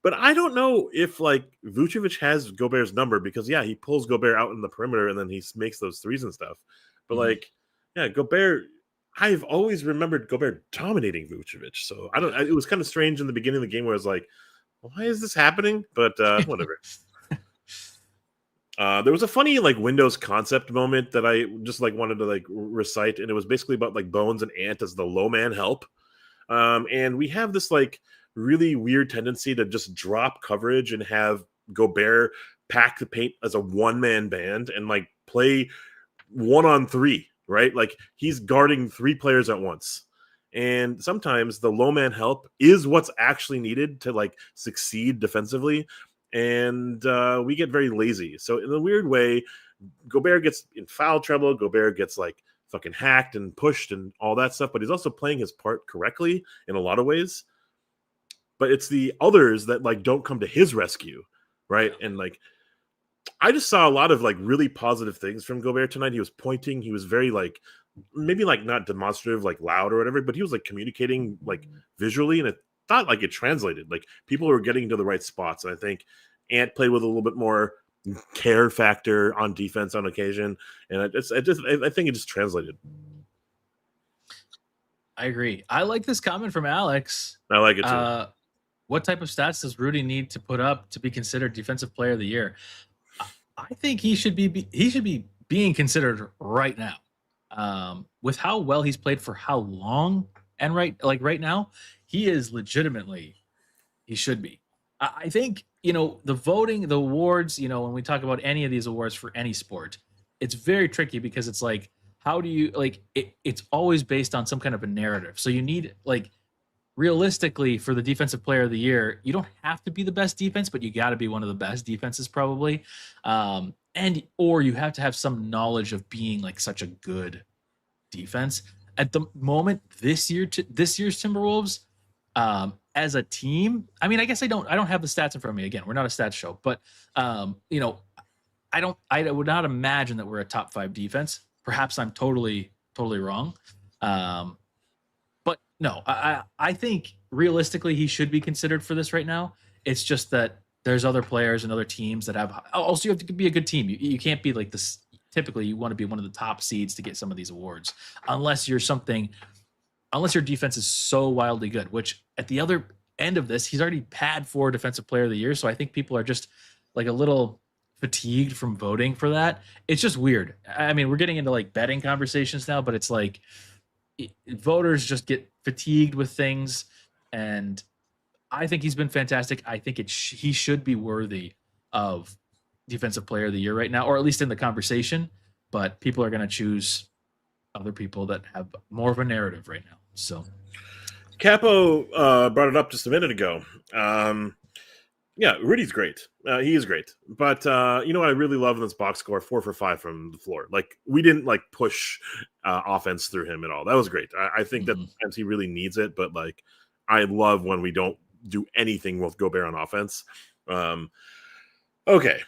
But I don't know if like Vucevic has Gobert's number because he pulls Gobert out in the perimeter and then he makes those threes and stuff. But Gobert, I've always remembered Gobert dominating Vucevic. So it was kind of strange in the beginning of the game where I was like, why is this happening? But whatever. There was a funny like Windows concept moment that I just like wanted to like recite, and it was basically about like Bones and Ant as the low man help. And we have this like really weird tendency to just drop coverage and have Gobert pack the paint as a one-man band and like play 1-on-3, right? Like he's guarding 3 players at once. And sometimes the low man help is what's actually needed to like succeed defensively. And we get very lazy. So in a weird way, Gobert gets in foul trouble. Gobert gets like fucking hacked and pushed and all that stuff. But he's also playing his part correctly in a lot of ways. But it's the others that like don't come to his rescue, right? And like I just saw a lot of like really positive things from Gobert tonight. He was pointing. He was very like maybe like not demonstrative, like loud or whatever, but he was like communicating like visually, and it thought like it translated. Like people were getting to the right spots. And I think Ant played with a little bit more care factor on defense on occasion, and I think it just translated. I agree. I like this comment from Alex. I like it too. What type of stats does Rudy need to put up to be considered Defensive Player of the Year? I think he should be being considered right now. With how well he's played for how long, and right now, he is legitimately, he should be. I think, the voting, the awards, when we talk about any of these awards for any sport, it's very tricky because it's like, how do you it's always based on some kind of a narrative. So you need realistically, for the Defensive Player of the Year, you don't have to be the best defense, but you got to be one of the best defenses probably. Or you have to have some knowledge of being like such a good defense. At the moment, this year's Timberwolves, as a team, I mean, I guess I don't have the stats in front of me. Again, we're not a stats show, but I would not imagine that we're a top 5 defense. Perhaps I'm totally wrong. But no, I think realistically he should be considered for this right now. It's just that there's other players and other teams that have. Also, you have to be a good team. You can't be like this. Typically, you want to be one of the top seeds to get some of these awards, unless your defense is so wildly good. Which at the other end of this, he's already had 4 Defensive Player of the Year. So I think people are just like a little fatigued from voting for that. It's just weird. I mean, we're getting into like betting conversations now, but it's like voters just get fatigued with things, and I think he's been fantastic. I think he should be worthy of Defensive Player of the Year right now, or at least in the conversation, but people are going to choose other people that have more of a narrative right now. So Capo brought it up just a minute ago. Yeah, Rudy's great. He is great. But you know what I really love in this box score? 4 for 5 from the floor. Like, we didn't like push offense through him at all. That was great. I think that sometimes he really needs it, but like, I love when we don't do anything with Gobert on offense. Okay,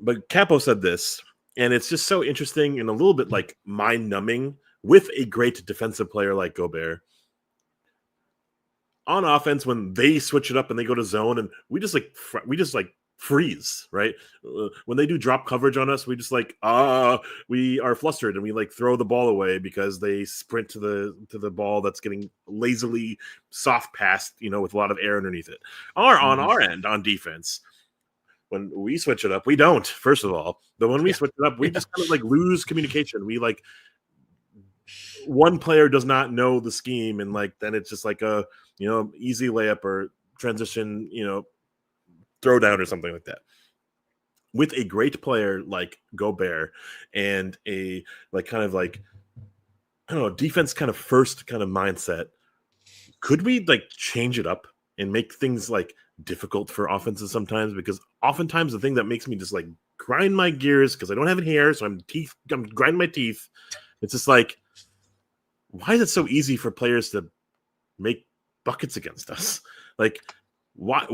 but Capo said this, and it's just so interesting and a little bit like mind-numbing with a great defensive player like Gobert. On offense, when they switch it up and they go to zone, and we just freeze, right? When they do drop coverage on us, we just we are flustered and we like throw the ball away because they sprint to the ball that's getting lazily soft passed, with a lot of air underneath it. On our end, on defense, when we switch it up, we don't. First of all, but when we switch it up, we just kind of like lose communication. We like one player does not know the scheme, and like then it's just like a easy layup or transition, throw down or something like that. With a great player like Gobert and a defense kind of first kind of mindset, could we like change it up and make things like difficult for offenses sometimes? Because oftentimes the thing that makes me just like grind my gears, because I don't have it here, so I'm grinding my teeth. It's just like, why is it so easy for players to make buckets against us? Like, why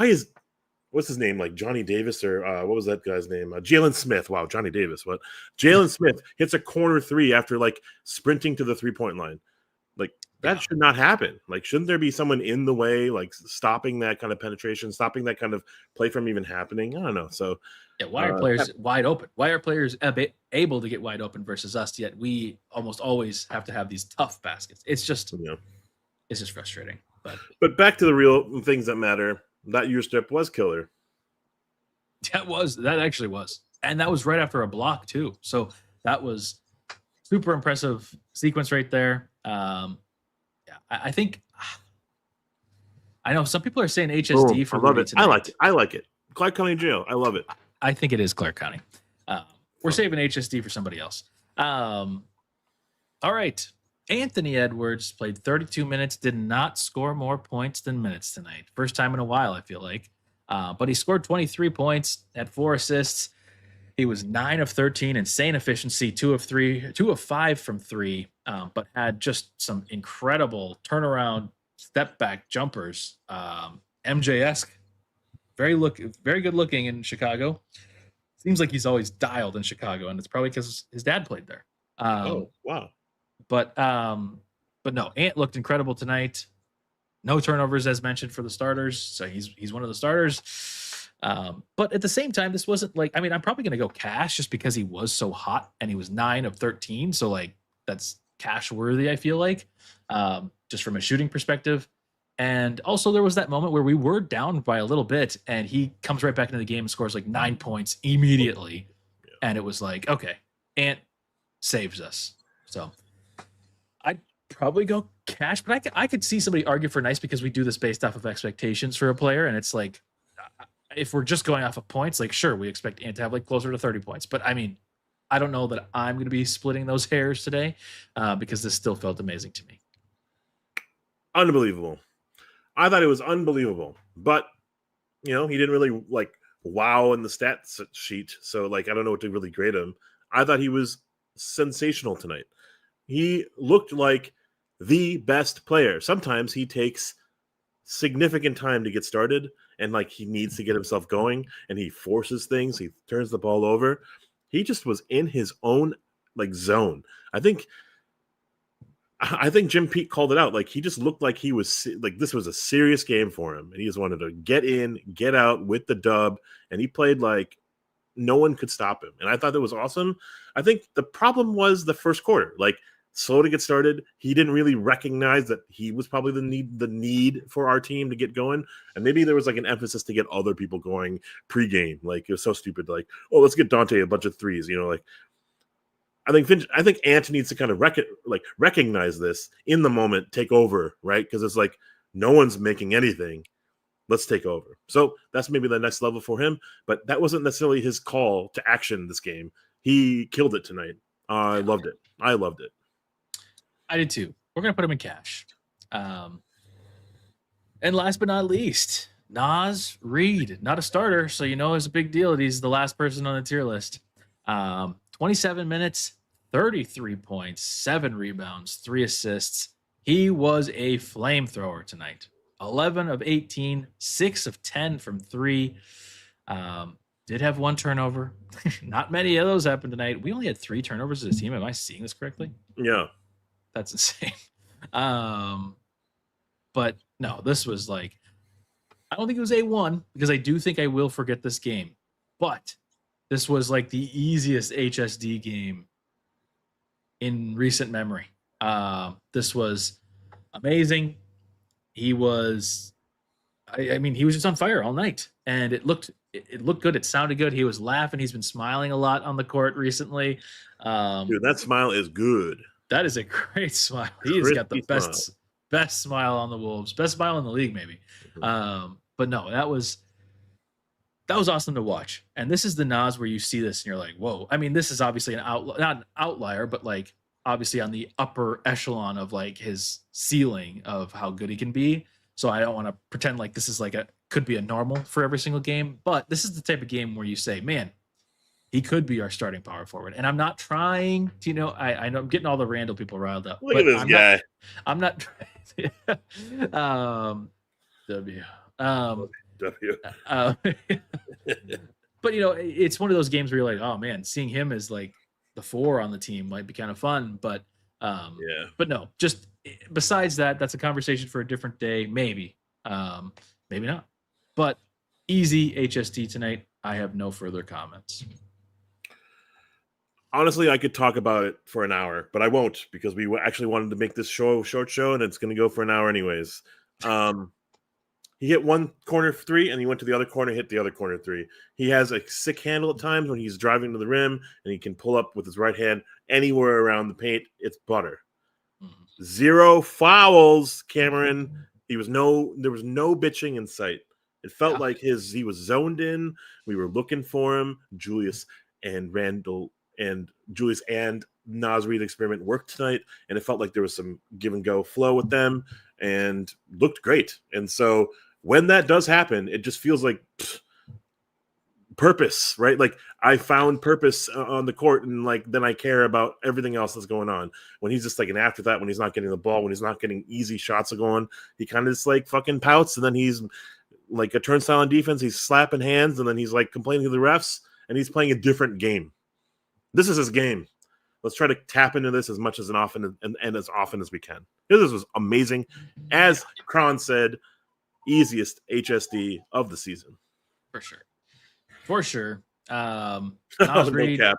is what's his name, like Johnny Davis, or what was that guy's name, Jalen Smith? Wow, Johnny Davis. What? Jalen Smith hits a corner 3 after like sprinting to the 3-point line. Like, that should not happen. Like, shouldn't there be someone in the way, like stopping that kind of penetration, stopping that kind of play from even happening? I don't know. So why are players wide open? Why are players able to get wide open versus us? Yet we almost always have to have these tough baskets. It's just it's just frustrating. But back to the real things that matter. That year strip was killer. That actually was, and that was right after a block too. So that was super impressive sequence right there. I think I know some people are saying HSD for I love Rudy it. tonight. I like it. Clark County Jail. I love it. I think it is Clark County. We're saving HSD for somebody else. All right. Anthony Edwards played 32 minutes, did not score more points than minutes tonight. First time in a while, I feel like. But he scored 23 points, had 4 assists. He was 9 of 13, insane efficiency, 2 of 5 from 3, but had just some incredible turnaround step back jumpers. MJ-esque, very good looking in Chicago. Seems like he's always dialed in Chicago, and it's probably because his dad played there. Oh, wow. But no, Ant looked incredible tonight. No turnovers as mentioned for the starters, so he's one of the starters. But at the same time, this wasn't like, I mean, I'm probably going to go cash just because he was so hot and he was 9 of 13. So like that's cash worthy, I feel like, just from a shooting perspective. And also there was that moment where we were down by a little bit and he comes right back into the game and scores like 9 points immediately. Yeah. And it was like, okay, Ant saves us. So I'd probably go cash, but I could see somebody argue for nice because we do this based off of expectations for a player. And it's like, if we're just going off of points, like, sure, we expect Ant to have like closer to 30 points. But I mean, I don't know that I'm going to be splitting those hairs today because this still felt amazing to me. Unbelievable. I thought it was unbelievable. But, he didn't really like wow in the stats sheet. So, like, I don't know what to really grade him. I thought he was sensational tonight. He looked like the best player. Sometimes he takes significant time to get started and like he needs to get himself going and he forces things, he turns the ball over. He just was in his own like zone. I think Jim Pete called it out. Like he just looked like he was like this was a serious game for him and he just wanted to get in, get out with the dub, and he played like no one could stop him. And I thought that was awesome. I think the problem was the first quarter. Like slow to get started. He didn't really recognize that he was probably the need for our team to get going. And maybe there was like an emphasis to get other people going pregame. Like it was so stupid. Like, oh, let's get Dante a bunch of threes. Like I think Ant needs to kind of recognize this in the moment, take over, right? Because it's like no one's making anything. Let's take over. So that's maybe the next level for him. But that wasn't necessarily his call to action this game. He killed it tonight. I loved it. I did too. We're going to put him in cash. And last but not least, Naz Reid, not a starter, so it's a big deal that he's the last person on the tier list. 27 minutes, 33 points, 7 rebounds, 3 assists. He was a flamethrower tonight. 11 of 18, 6 of 10 from 3. Did have 1 turnover. Not many of those happened tonight. We only had 3 turnovers as a team. Am I seeing this correctly? Yeah. That's insane. But no, this was like, I don't think it was A1 because I do think I will forget this game. But this was like the easiest HSD game in recent memory. This was amazing. He was, I mean, he was just on fire all night, and it looked good. It sounded good. He was laughing. He's been smiling a lot on the court recently. Dude, that smile is good. That is a great smile. He's got the best smile on the Wolves, best smile in the league, maybe. Mm-hmm. But no, that was awesome to watch. And this is the Naz where you see this and you're like, whoa. I mean, this is obviously not an outlier, but like obviously on the upper echelon of like his ceiling of how good he can be. So I don't want to pretend like this is like could be a normal for every single game, but this is the type of game where you say, man, he could be our starting power forward. And I'm not trying to, I know I'm getting all the Randall people riled up. Look at this guy. I'm not trying. W. But it's one of those games where you're like, oh man, seeing him as like the 4 on the team might be kind of fun. But but no, just besides that, that's a conversation for a different day. Maybe not. But easy HST tonight. I have no further comments. Honestly, I could talk about it for an hour, but I won't because we actually wanted to make this short show, and it's going to go for an hour anyways. He hit one corner 3, and he went to the other corner, hit the other corner 3. He has a sick handle at times when he's driving to the rim, and he can pull up with his right hand anywhere around the paint. It's butter. 0 fouls, Cameron. There was no bitching in sight. It felt like he was zoned in. We were looking for him. Julius and Randall and Julius and Naz Reid experiment worked tonight, and it felt like there was some give and go flow with them and looked great. And so when that does happen, it just feels like purpose, right? Like I found purpose on the court, and like then I care about everything else that's going on. When he's just like an afterthought, when he's not getting the ball, when he's not getting easy shots going, he kind of just like fucking pouts, and then he's like a turnstile on defense. He's slapping hands, and then he's like complaining to the refs, and he's playing a different game. This is his game. Let's try to tap into this as much as often and as often as we can. This was amazing. As Kron said, easiest HSD of the season. For sure. No Nas Reid, cap.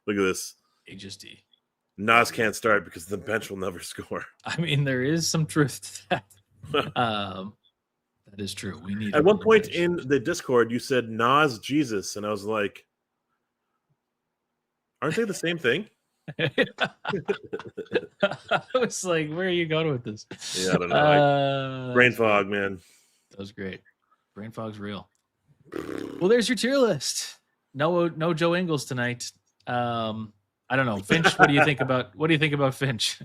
Look at this. HSD. Nas can't start because the bench will never score. I mean, there is some truth to that. That is true. We need. At one point in the Discord, you said Nas Jesus, and I was like, aren't they the same thing? I was like, where are you going with this? Yeah, I don't know. Brain fog, man. That was great. Brain fog's real. Well, there's your tier list. No Joe Ingles tonight. I don't know. Finch, what do you think about Finch?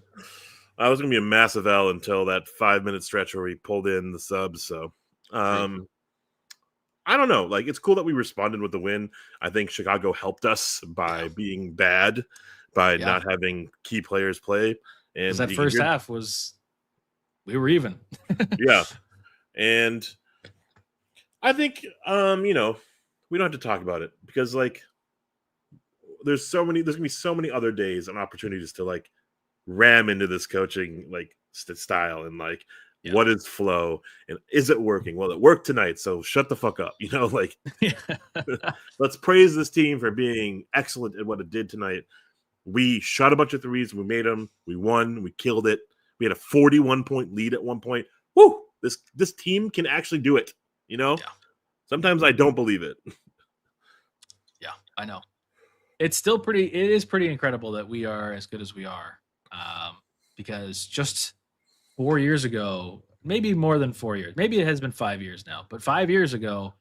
I was gonna be a massive L until that 5-minute stretch where we pulled in the subs. So I don't know. Like, it's cool that we responded with the win. I think Chicago helped us by being bad, by not having key players play. And that first half we were even. Yeah. And I think we don't have to talk about it because like there's gonna be so many other days and opportunities to like ram into this coaching like style and like what is flow and is it working? Well, it worked tonight, so shut the fuck up. Like let's praise this team for being excellent at what it did tonight. We shot a bunch of threes, we made them, we won, we killed it. We had a 41-point lead at one point. Woo! This team can actually do it. Sometimes I don't believe it. Yeah, I know. It is pretty incredible that we are as good as we are. Because just 4 years ago, maybe more than 4 years, maybe it has been 5 years now, but 5 years ago,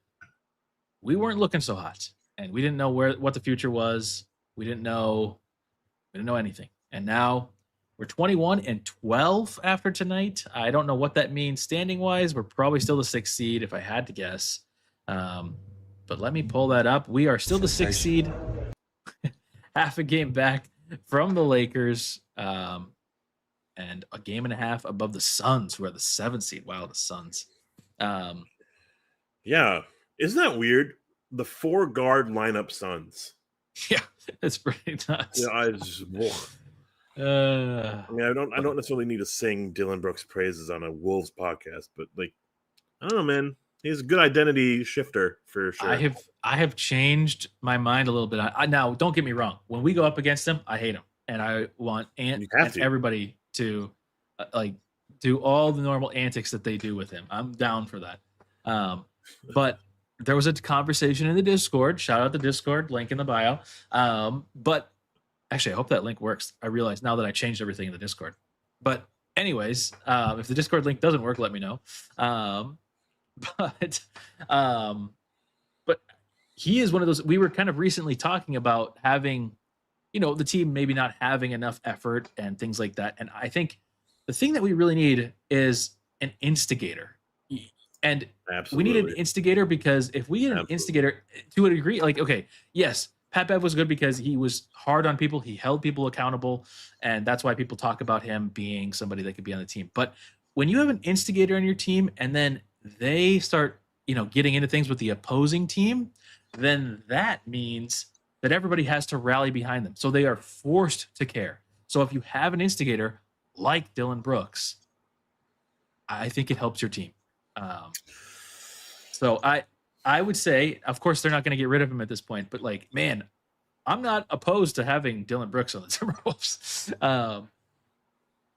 we weren't looking so hot and we didn't know what the future was. We didn't know anything. And now we're 21-12 after tonight. I don't know what that means standing wise. We're probably still the 6th seed if I had to guess. But let me pull that up. We are still the 6th seed, half a game back from the Lakers, and a game and a half above the Suns, who are the 7th seed. Wow, the Suns. Yeah. Isn't that weird? The 4-guard lineup Suns. Yeah, it's pretty nuts. I don't necessarily need to sing Dylan Brooks praises on a Wolves podcast, but like, I don't know, man. He's a good identity shifter for sure. I have changed my mind a little bit. Now, don't get me wrong. When we go up against him, I hate him, and I want and everybody to do all the normal antics that they do with him. I'm down for that. But there was a conversation in the Discord. Shout out the Discord, link in the bio. But actually, I hope that link works. I realize now that I changed everything in the Discord. But anyways, if the Discord link doesn't work, let me know. But he is one of those. We were kind of recently talking about having, the team maybe not having enough effort and things like that. And I think the thing that we really need is an instigator. And we need an instigator because if we get an instigator to a degree, like, okay, yes, Pat Bev was good because he was hard on people. He held people accountable. And that's why people talk about him being somebody that could be on the team. But when you have an instigator on your team and then they start, getting into things with the opposing team, then that means that everybody has to rally behind them. So they are forced to care. So if you have an instigator like Dylan Brooks, I think it helps your team. So I would say, of course, they're not going to get rid of him at this point, but like, man, I'm not opposed to having Dylan Brooks on the Timberwolves.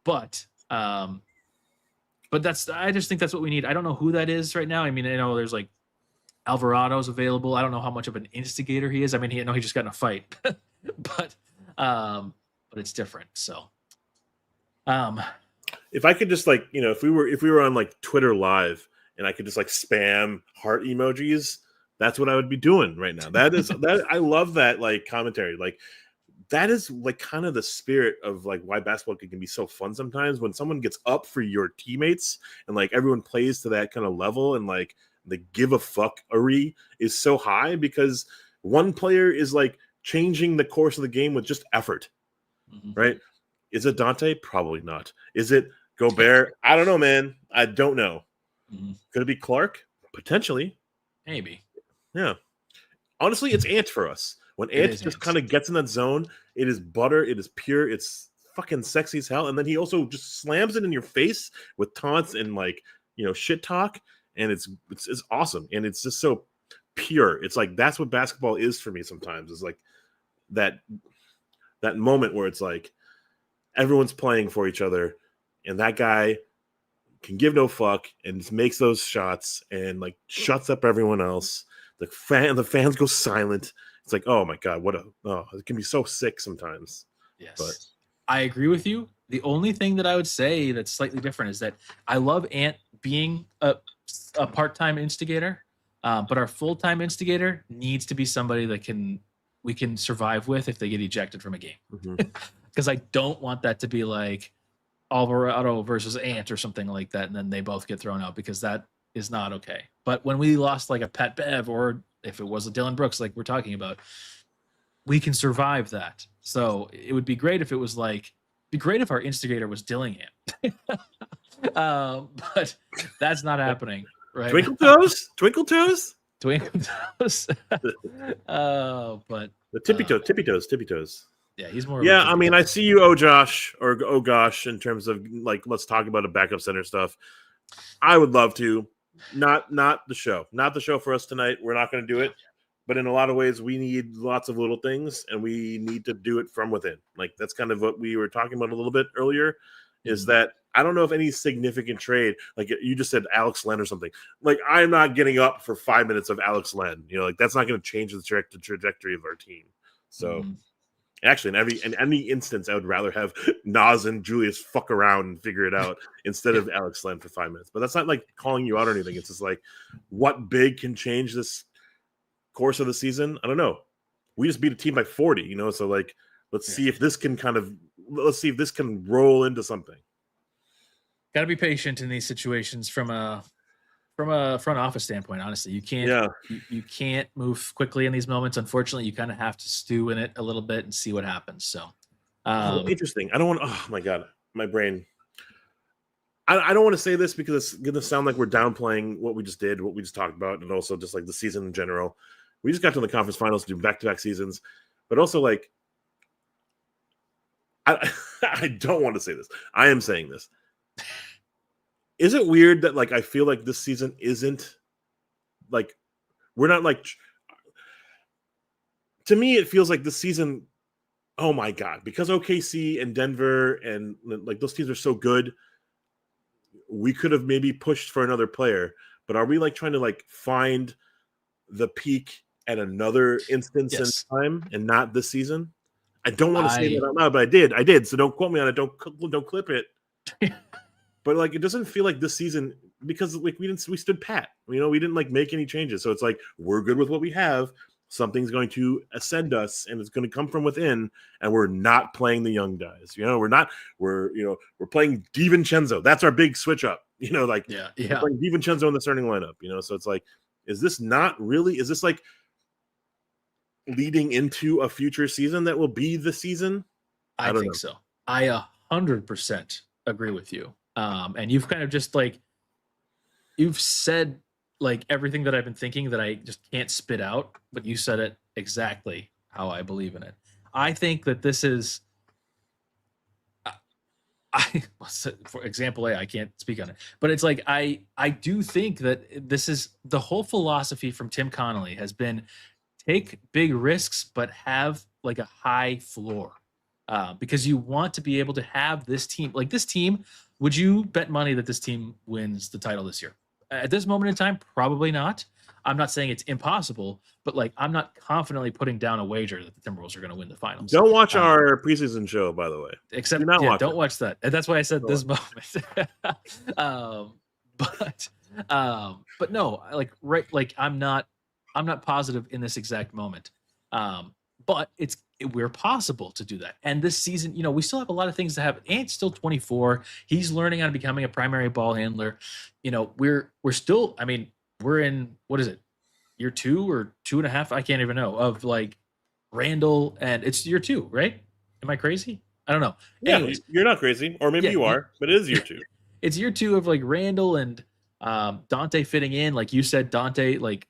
But I just think that's what we need. I don't know who that is right now. I mean, there's like Alvarado's available. I don't know how much of an instigator he is. I mean, he just got in a fight, but it's different. So, if I could just if we were on like Twitter live and I could just like spam heart emojis, That's what I would be doing right now. That is that I love that like commentary. Like that is like kind of the spirit of like why basketball can be so fun sometimes when someone gets up for your teammates and like everyone plays to that kind of level and like the give a fuckery is so high because one player is like changing the course of the game with just effort, right? Is it Dante? Probably not. Is it Gobert? I don't know, man. I don't know. Could it be Clark? Potentially. Maybe. Yeah. Honestly, it's Ant for us. When Ant just kind of gets in that zone, it is butter. It is pure. It's fucking sexy as hell. And then he also just slams it in your face with taunts and like, shit talk. And it's awesome. And it's just so pure. It's like, that's what basketball is for me sometimes. It's like that moment where it's like everyone's playing for each other. And that guy can give no fuck and just makes those shots and like shuts up everyone else. The fans go silent. It's like, oh my God, it can be so sick sometimes. Yes. But I agree with you. The only thing that I would say that's slightly different is that I love Ant being a part-time instigator, but our full-time instigator needs to be somebody that we can survive with if they get ejected from a game. Because I don't want that to be like Alvarado versus Ant or something like that, and then they both get thrown out because that is not okay. But when we lost like a Pat Bev or if it was a Dylan Brooks, like we're talking about, we can survive that. So it would be great if it was like, be great if our instigator was Dillingham. But that's not happening, right? Twinkle toes? But The tippy toes. Yeah, he's more. Yeah, I mean, I see you, oh Josh, or oh gosh, in terms of like, let's talk about a backup center stuff. I would love to. Not the show. Not the show for us tonight. We're not going to do it. But in a lot of ways, we need lots of little things, and we need to do it from within. Like, that's kind of what we were talking about a little bit earlier, is that I don't know if any significant trade, like you just said Alex Len or something. Like, I'm not getting up for 5 minutes of Alex Len. Like, that's not going to change the trajectory of our team. So, actually, in any instance, I would rather have Nas and Julius fuck around and figure it out instead of Alex Len for 5 minutes. But that's not like calling you out or anything. It's just like, what big can change this course of the season? I don't know. We just beat a team by 40, so like, let's see if this can roll into something. Got to be patient in these situations from a front office standpoint. Honestly, you can't you can't move quickly in these moments. Unfortunately, you kind of have to stew in it a little bit and see what happens. So interesting. I don't want. Oh my God, my brain. I don't want to say this because it's going to sound like we're downplaying what we just did, what we just talked about, and also just like the season in general. We just got to the conference finals to do back-to-back seasons, but also like, I don't want to say this. I am saying this. Is it weird that like I feel like this season isn't like we're not like, to me it feels like this season, oh my God, because OKC and Denver and like those teams are so good, we could have maybe pushed for another player, but are we like trying to like find the peak at another instance in time and not this season? I don't want to say that out loud, but I did. So don't quote me on it. Don't clip it. But like, it doesn't feel like this season because like we stood pat. We didn't like make any changes. So it's like we're good with what we have. Something's going to ascend us, and it's going to come from within. And we're not playing the young guys. We're playing DiVincenzo. That's our big switch up. We're playing DiVincenzo in the starting lineup. So it's like, is this not really? Is this like leading into a future season that will be the season? I think so. I 100% agree with you. And you've kind of just like, you've said like everything that I've been thinking that I just can't spit out, but you said it exactly how I believe in it. I think that this is, for example A, I can't speak on it, but it's like, I do think that this is the whole philosophy from Tim Connolly has been take big risks, but have like a high floor. Because you want to be able to have this team. Like this team, would you bet money that this team wins the title this year? At this moment in time, probably not. I'm not saying it's impossible, but like I'm not confidently putting down a wager that the Timberwolves are going to win the finals. Don't watch our preseason show, by the way. Except don't watch that. And that's why I said this moment. But no, like I'm not I'm not positive in this exact moment. But we're possible to do that. And this season, we still have a lot of things to have. Ant's still 24. He's learning on becoming a primary ball handler. We're still, we're in, what is it, year 2 or 2.5? I can't even know, of like Randall, and it's year 2, right? Am I crazy? I don't know. Yeah, Anyways, you're not crazy, or maybe you are, but it is year 2. It's year 2 of like Randall and Dante fitting in, like you said, Dante like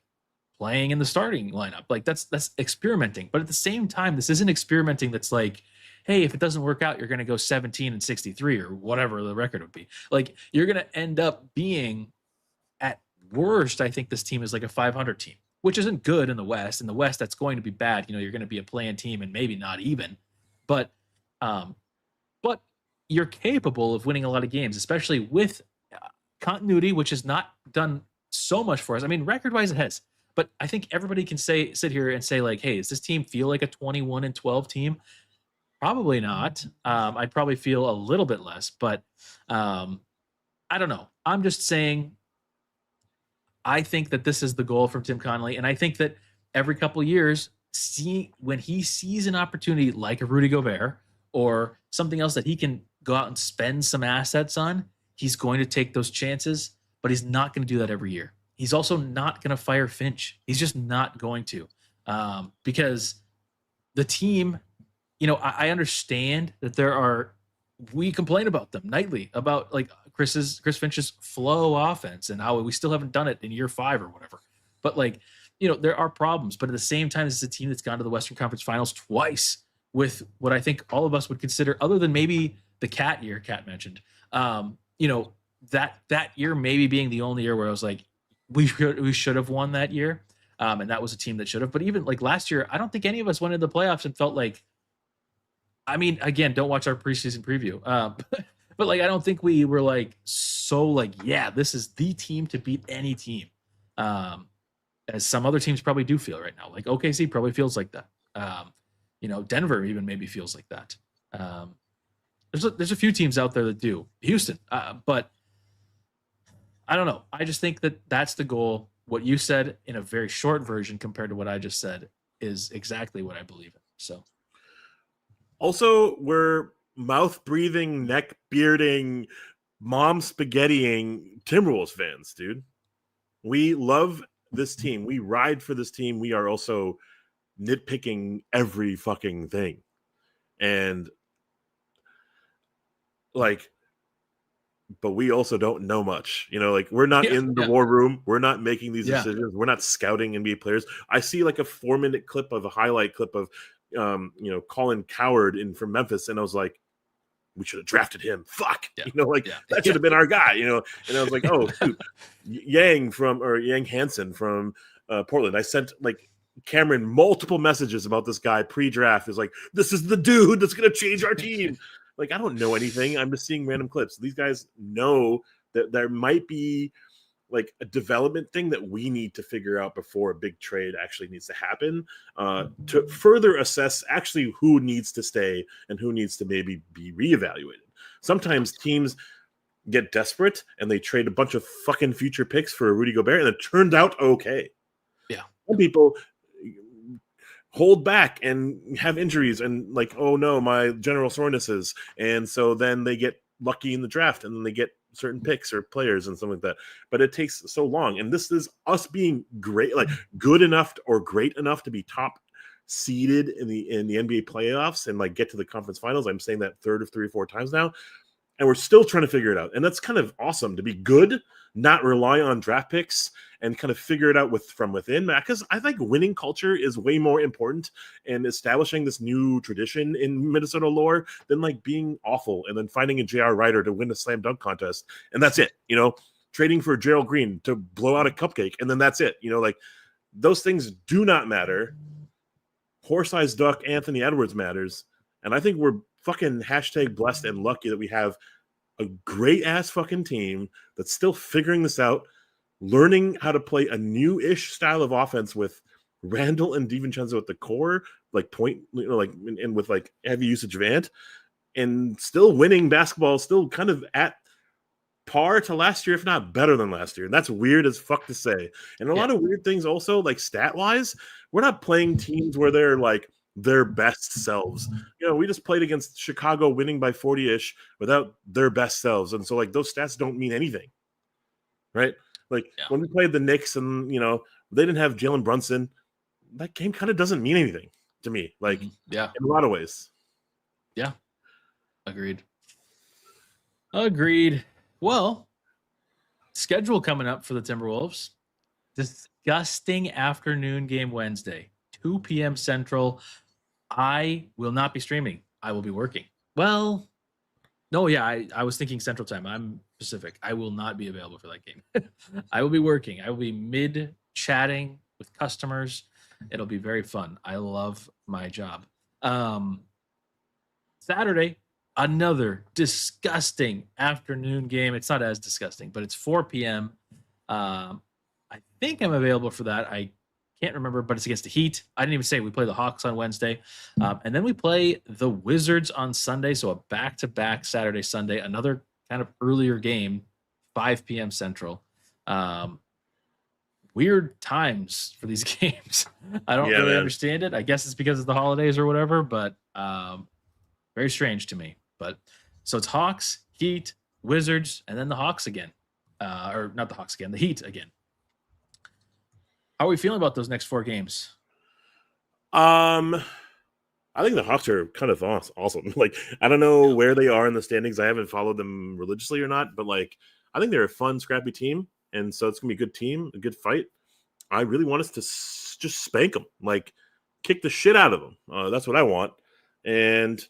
playing in the starting lineup. Like that's experimenting. But at the same time, this isn't experimenting that's like, hey, if it doesn't work out, you're going to go 17-63 or whatever the record would be. Like you're going to end up being, at worst, I think this team is like a 500 team, which isn't good in the West. In the West, that's going to be bad. You're going to be a play-in team and maybe not even. But you're capable of winning a lot of games, especially with continuity, which has not done so much for us. Record-wise, it has. But I think everybody can sit here and say, like, hey, does this team feel like a 21-12 team? Probably not. I'd probably feel a little bit less, but I don't know. I'm just saying I think that this is the goal from Tim Connolly, and I think that every couple of years, when he sees an opportunity like a Rudy Gobert or something else that he can go out and spend some assets on, he's going to take those chances, but he's not going to do that every year. He's also not going to fire Finch. He's just not going to, because the team, I understand that we complain about them nightly about like Chris Finch's flow offense and how we still haven't done it in year 5 or whatever. But like, there are problems, but at the same time, this is a team that's gone to the Western Conference Finals twice with what I think all of us would consider, other than maybe the Cat year Cat mentioned, that year maybe being the only year where I was like, we should have won that year. And that was a team that should have. But even like last year, I don't think any of us went into the playoffs and felt like, again, don't watch our preseason preview. But like, I don't think we were like, so like, yeah, this is the team to beat any team. As some other teams probably do feel right now. Like OKC probably feels like that. Denver even maybe feels like that. There's a few teams out there that do. Houston. But I don't know. I just think that that's the goal. What you said in a very short version compared to what I just said is exactly what I believe in. So, also, we're mouth-breathing, neck-bearding, mom-spaghettiing Timberwolves fans, dude. We love this team. We ride for this team. We are also nitpicking every fucking thing. And, like, but we also don't know much, like we're not in the war room. We're not making these decisions. We're not scouting NBA players. I see like a 4-minute clip of a highlight clip of, Colin Coward from Memphis. And I was like, we should have drafted him. Fuck, that should have been our guy, and I was like, oh, dude, Yang Hansen from Portland. I sent like Cameron multiple messages about this guy pre-draft. Is like, this is the dude that's going to change our team. Like, I don't know anything. I'm just seeing random clips. These guys know that there might be like a development thing that we need to figure out before a big trade actually needs to happen, to further assess actually who needs to stay and who needs to maybe be reevaluated. Sometimes teams get desperate and they trade a bunch of fucking future picks for a Rudy Gobert, and it turned out okay. Yeah. Some people hold back and have injuries and like, oh no, my general sorenesses. And so then they get lucky in the draft and then they get certain picks or players and something like that. But it takes so long. And this is us being great, like good enough or great enough to be top seeded in the NBA playoffs and like get to the conference finals. I'm saying that 3 or 4 times now. And we're still trying to figure it out. And that's kind of awesome to be good, not rely on draft picks and kind of figure it out from within. Because I think winning culture is way more important and establishing this new tradition in Minnesota lore than like being awful and then finding a J.R. Ryder to win a slam dunk contest. And that's it, trading for Gerald Green to blow out a cupcake. And then that's it, like those things do not matter. Horse-sized duck Anthony Edwards matters. And I think we're fucking # blessed and lucky that we have a great ass fucking team that's still figuring this out, learning how to play a new-ish style of offense with Randall and DiVincenzo at the core, like point, and with like heavy usage of Ant, and still winning basketball, still kind of at par to last year, if not better than last year. And that's weird as fuck to say. And a lot of weird things also, like stat-wise, we're not playing teams where they're like their best selves. We just played against Chicago winning by 40-ish without their best selves. And so like those stats don't mean anything. Right? Like when we played the Knicks and, they didn't have Jalen Brunson, that game kind of doesn't mean anything to me. Like in a lot of ways. Yeah. Agreed. Well, schedule coming up for the Timberwolves. Disgusting afternoon game Wednesday, 2 p.m. Central. I will not be streaming. I will be working. Well, no, yeah, I was thinking Central Time. I'm Pacific. I will not be available for that game. I will be working. I will be mid-chatting with customers. It'll be very fun. I love my job. Saturday, another disgusting afternoon game. It's not as disgusting, but it's 4 p.m. I think I'm available for that. I can't remember, but it's against the Heat. I didn't even say we play the Hawks on Wednesday. And then we play the Wizards on Sunday. So a back-to-back Saturday, Sunday, another kind of earlier game, 5 p.m. Central. Weird times for these games. I don't really understand it. I guess it's because it's the holidays or whatever, but very strange to me. But so it's Hawks, Heat, Wizards, and then the Hawks again. Or not the Hawks again, the Heat again. How are we feeling about those next 4 games? I think the Hawks are kind of awesome. Like, I don't know where they are in the standings. I haven't followed them religiously or not, but like, I think they're a fun, scrappy team. And so it's going to be a good team, a good fight. I really want us to just spank them, like kick the shit out of them. That's what I want. And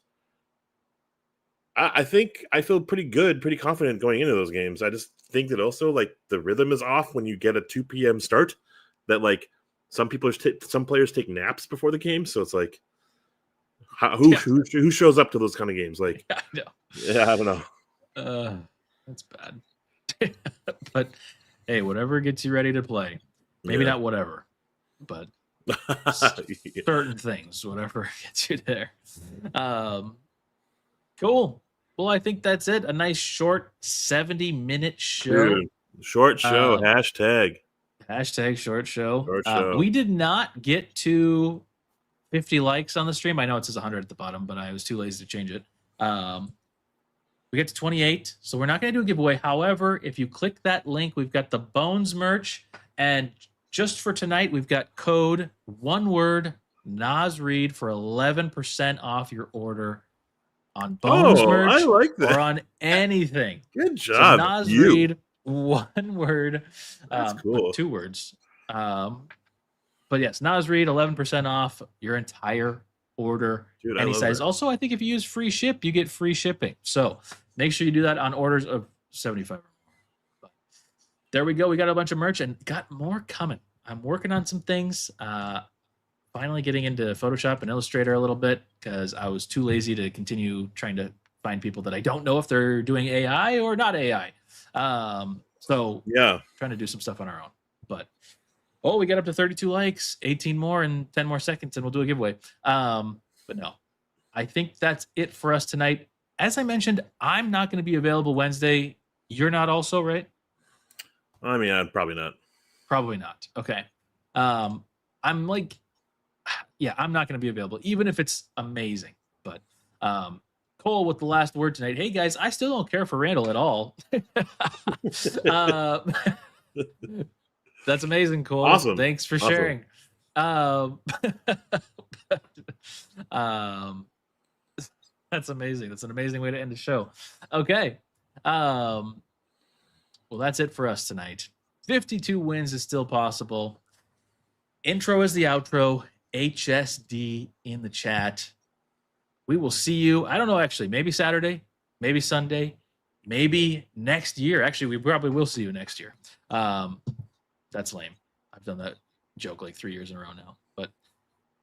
I think I feel pretty good, pretty confident going into those games. I just think that also like the rhythm is off when you get a 2 p.m. start. That like some players take naps before the game, so it's like who shows up to those kind of games? Like, I know. Yeah, I don't know. That's bad. But hey, whatever gets you ready to play. Maybe not whatever, but certain things, whatever gets you there. Cool. Well, I think that's it. A nice short 70-minute show. Dude, short show. Hashtag short show. Short show. We did not get to 50 likes on the stream. I know it says 100 at the bottom, but I was too lazy to change it. We get to 28, so we're not going to do a giveaway. However, if you click that link, we've got the Bones merch, and just for tonight, we've got code, one word, Nas Reed for 11% off your order on Bones merch. I like that. Or on anything. Good job. So Nas Reed, one word. That's cool. 2 words. But yes, Nas Reed, 11% off your entire order. Dude, any size. That. Also, I think if you use free ship, you get free shipping. So make sure you do that on orders of 75 or more. But there we go. We got a bunch of merch and got more coming. I'm working on some things. Finally getting into Photoshop and Illustrator a little bit because I was too lazy to continue trying to find people that I don't know if they're doing AI or not AI. So trying to do some stuff on our own. But we got up to 32 likes, 18 more in 10 more seconds, and we'll do a giveaway. But no, I think that's it for us tonight. As I mentioned, I'm not going to be available Wednesday. You're not also, right? I mean, probably not. Probably not. Okay. I'm like, I'm not going to be available, even if it's amazing. But Cole with the last word tonight. Hey, guys, I still don't care for Randall at all. That's amazing, Cole. Awesome. Thanks for sharing. That's amazing. That's an amazing way to end the show. Okay. Well, that's it for us tonight. 52 wins is still possible. Intro is the outro. HSD in the chat. We will see you. I don't know, actually. Maybe Saturday. Maybe Sunday. Maybe next year. Actually, we probably will see you next year. That's lame. I've done that joke like 3 years in a row now. But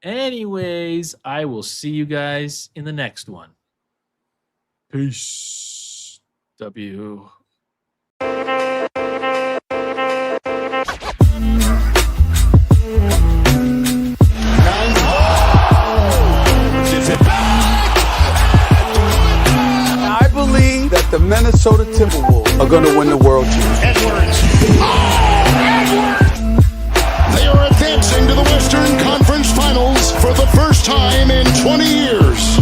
anyways, I will see you guys in the next one. Peace. W. I believe that the Minnesota Timberwolves are going to win the world championships. Edwards. They are advancing to the Western Conference Finals for the first time in 20 years.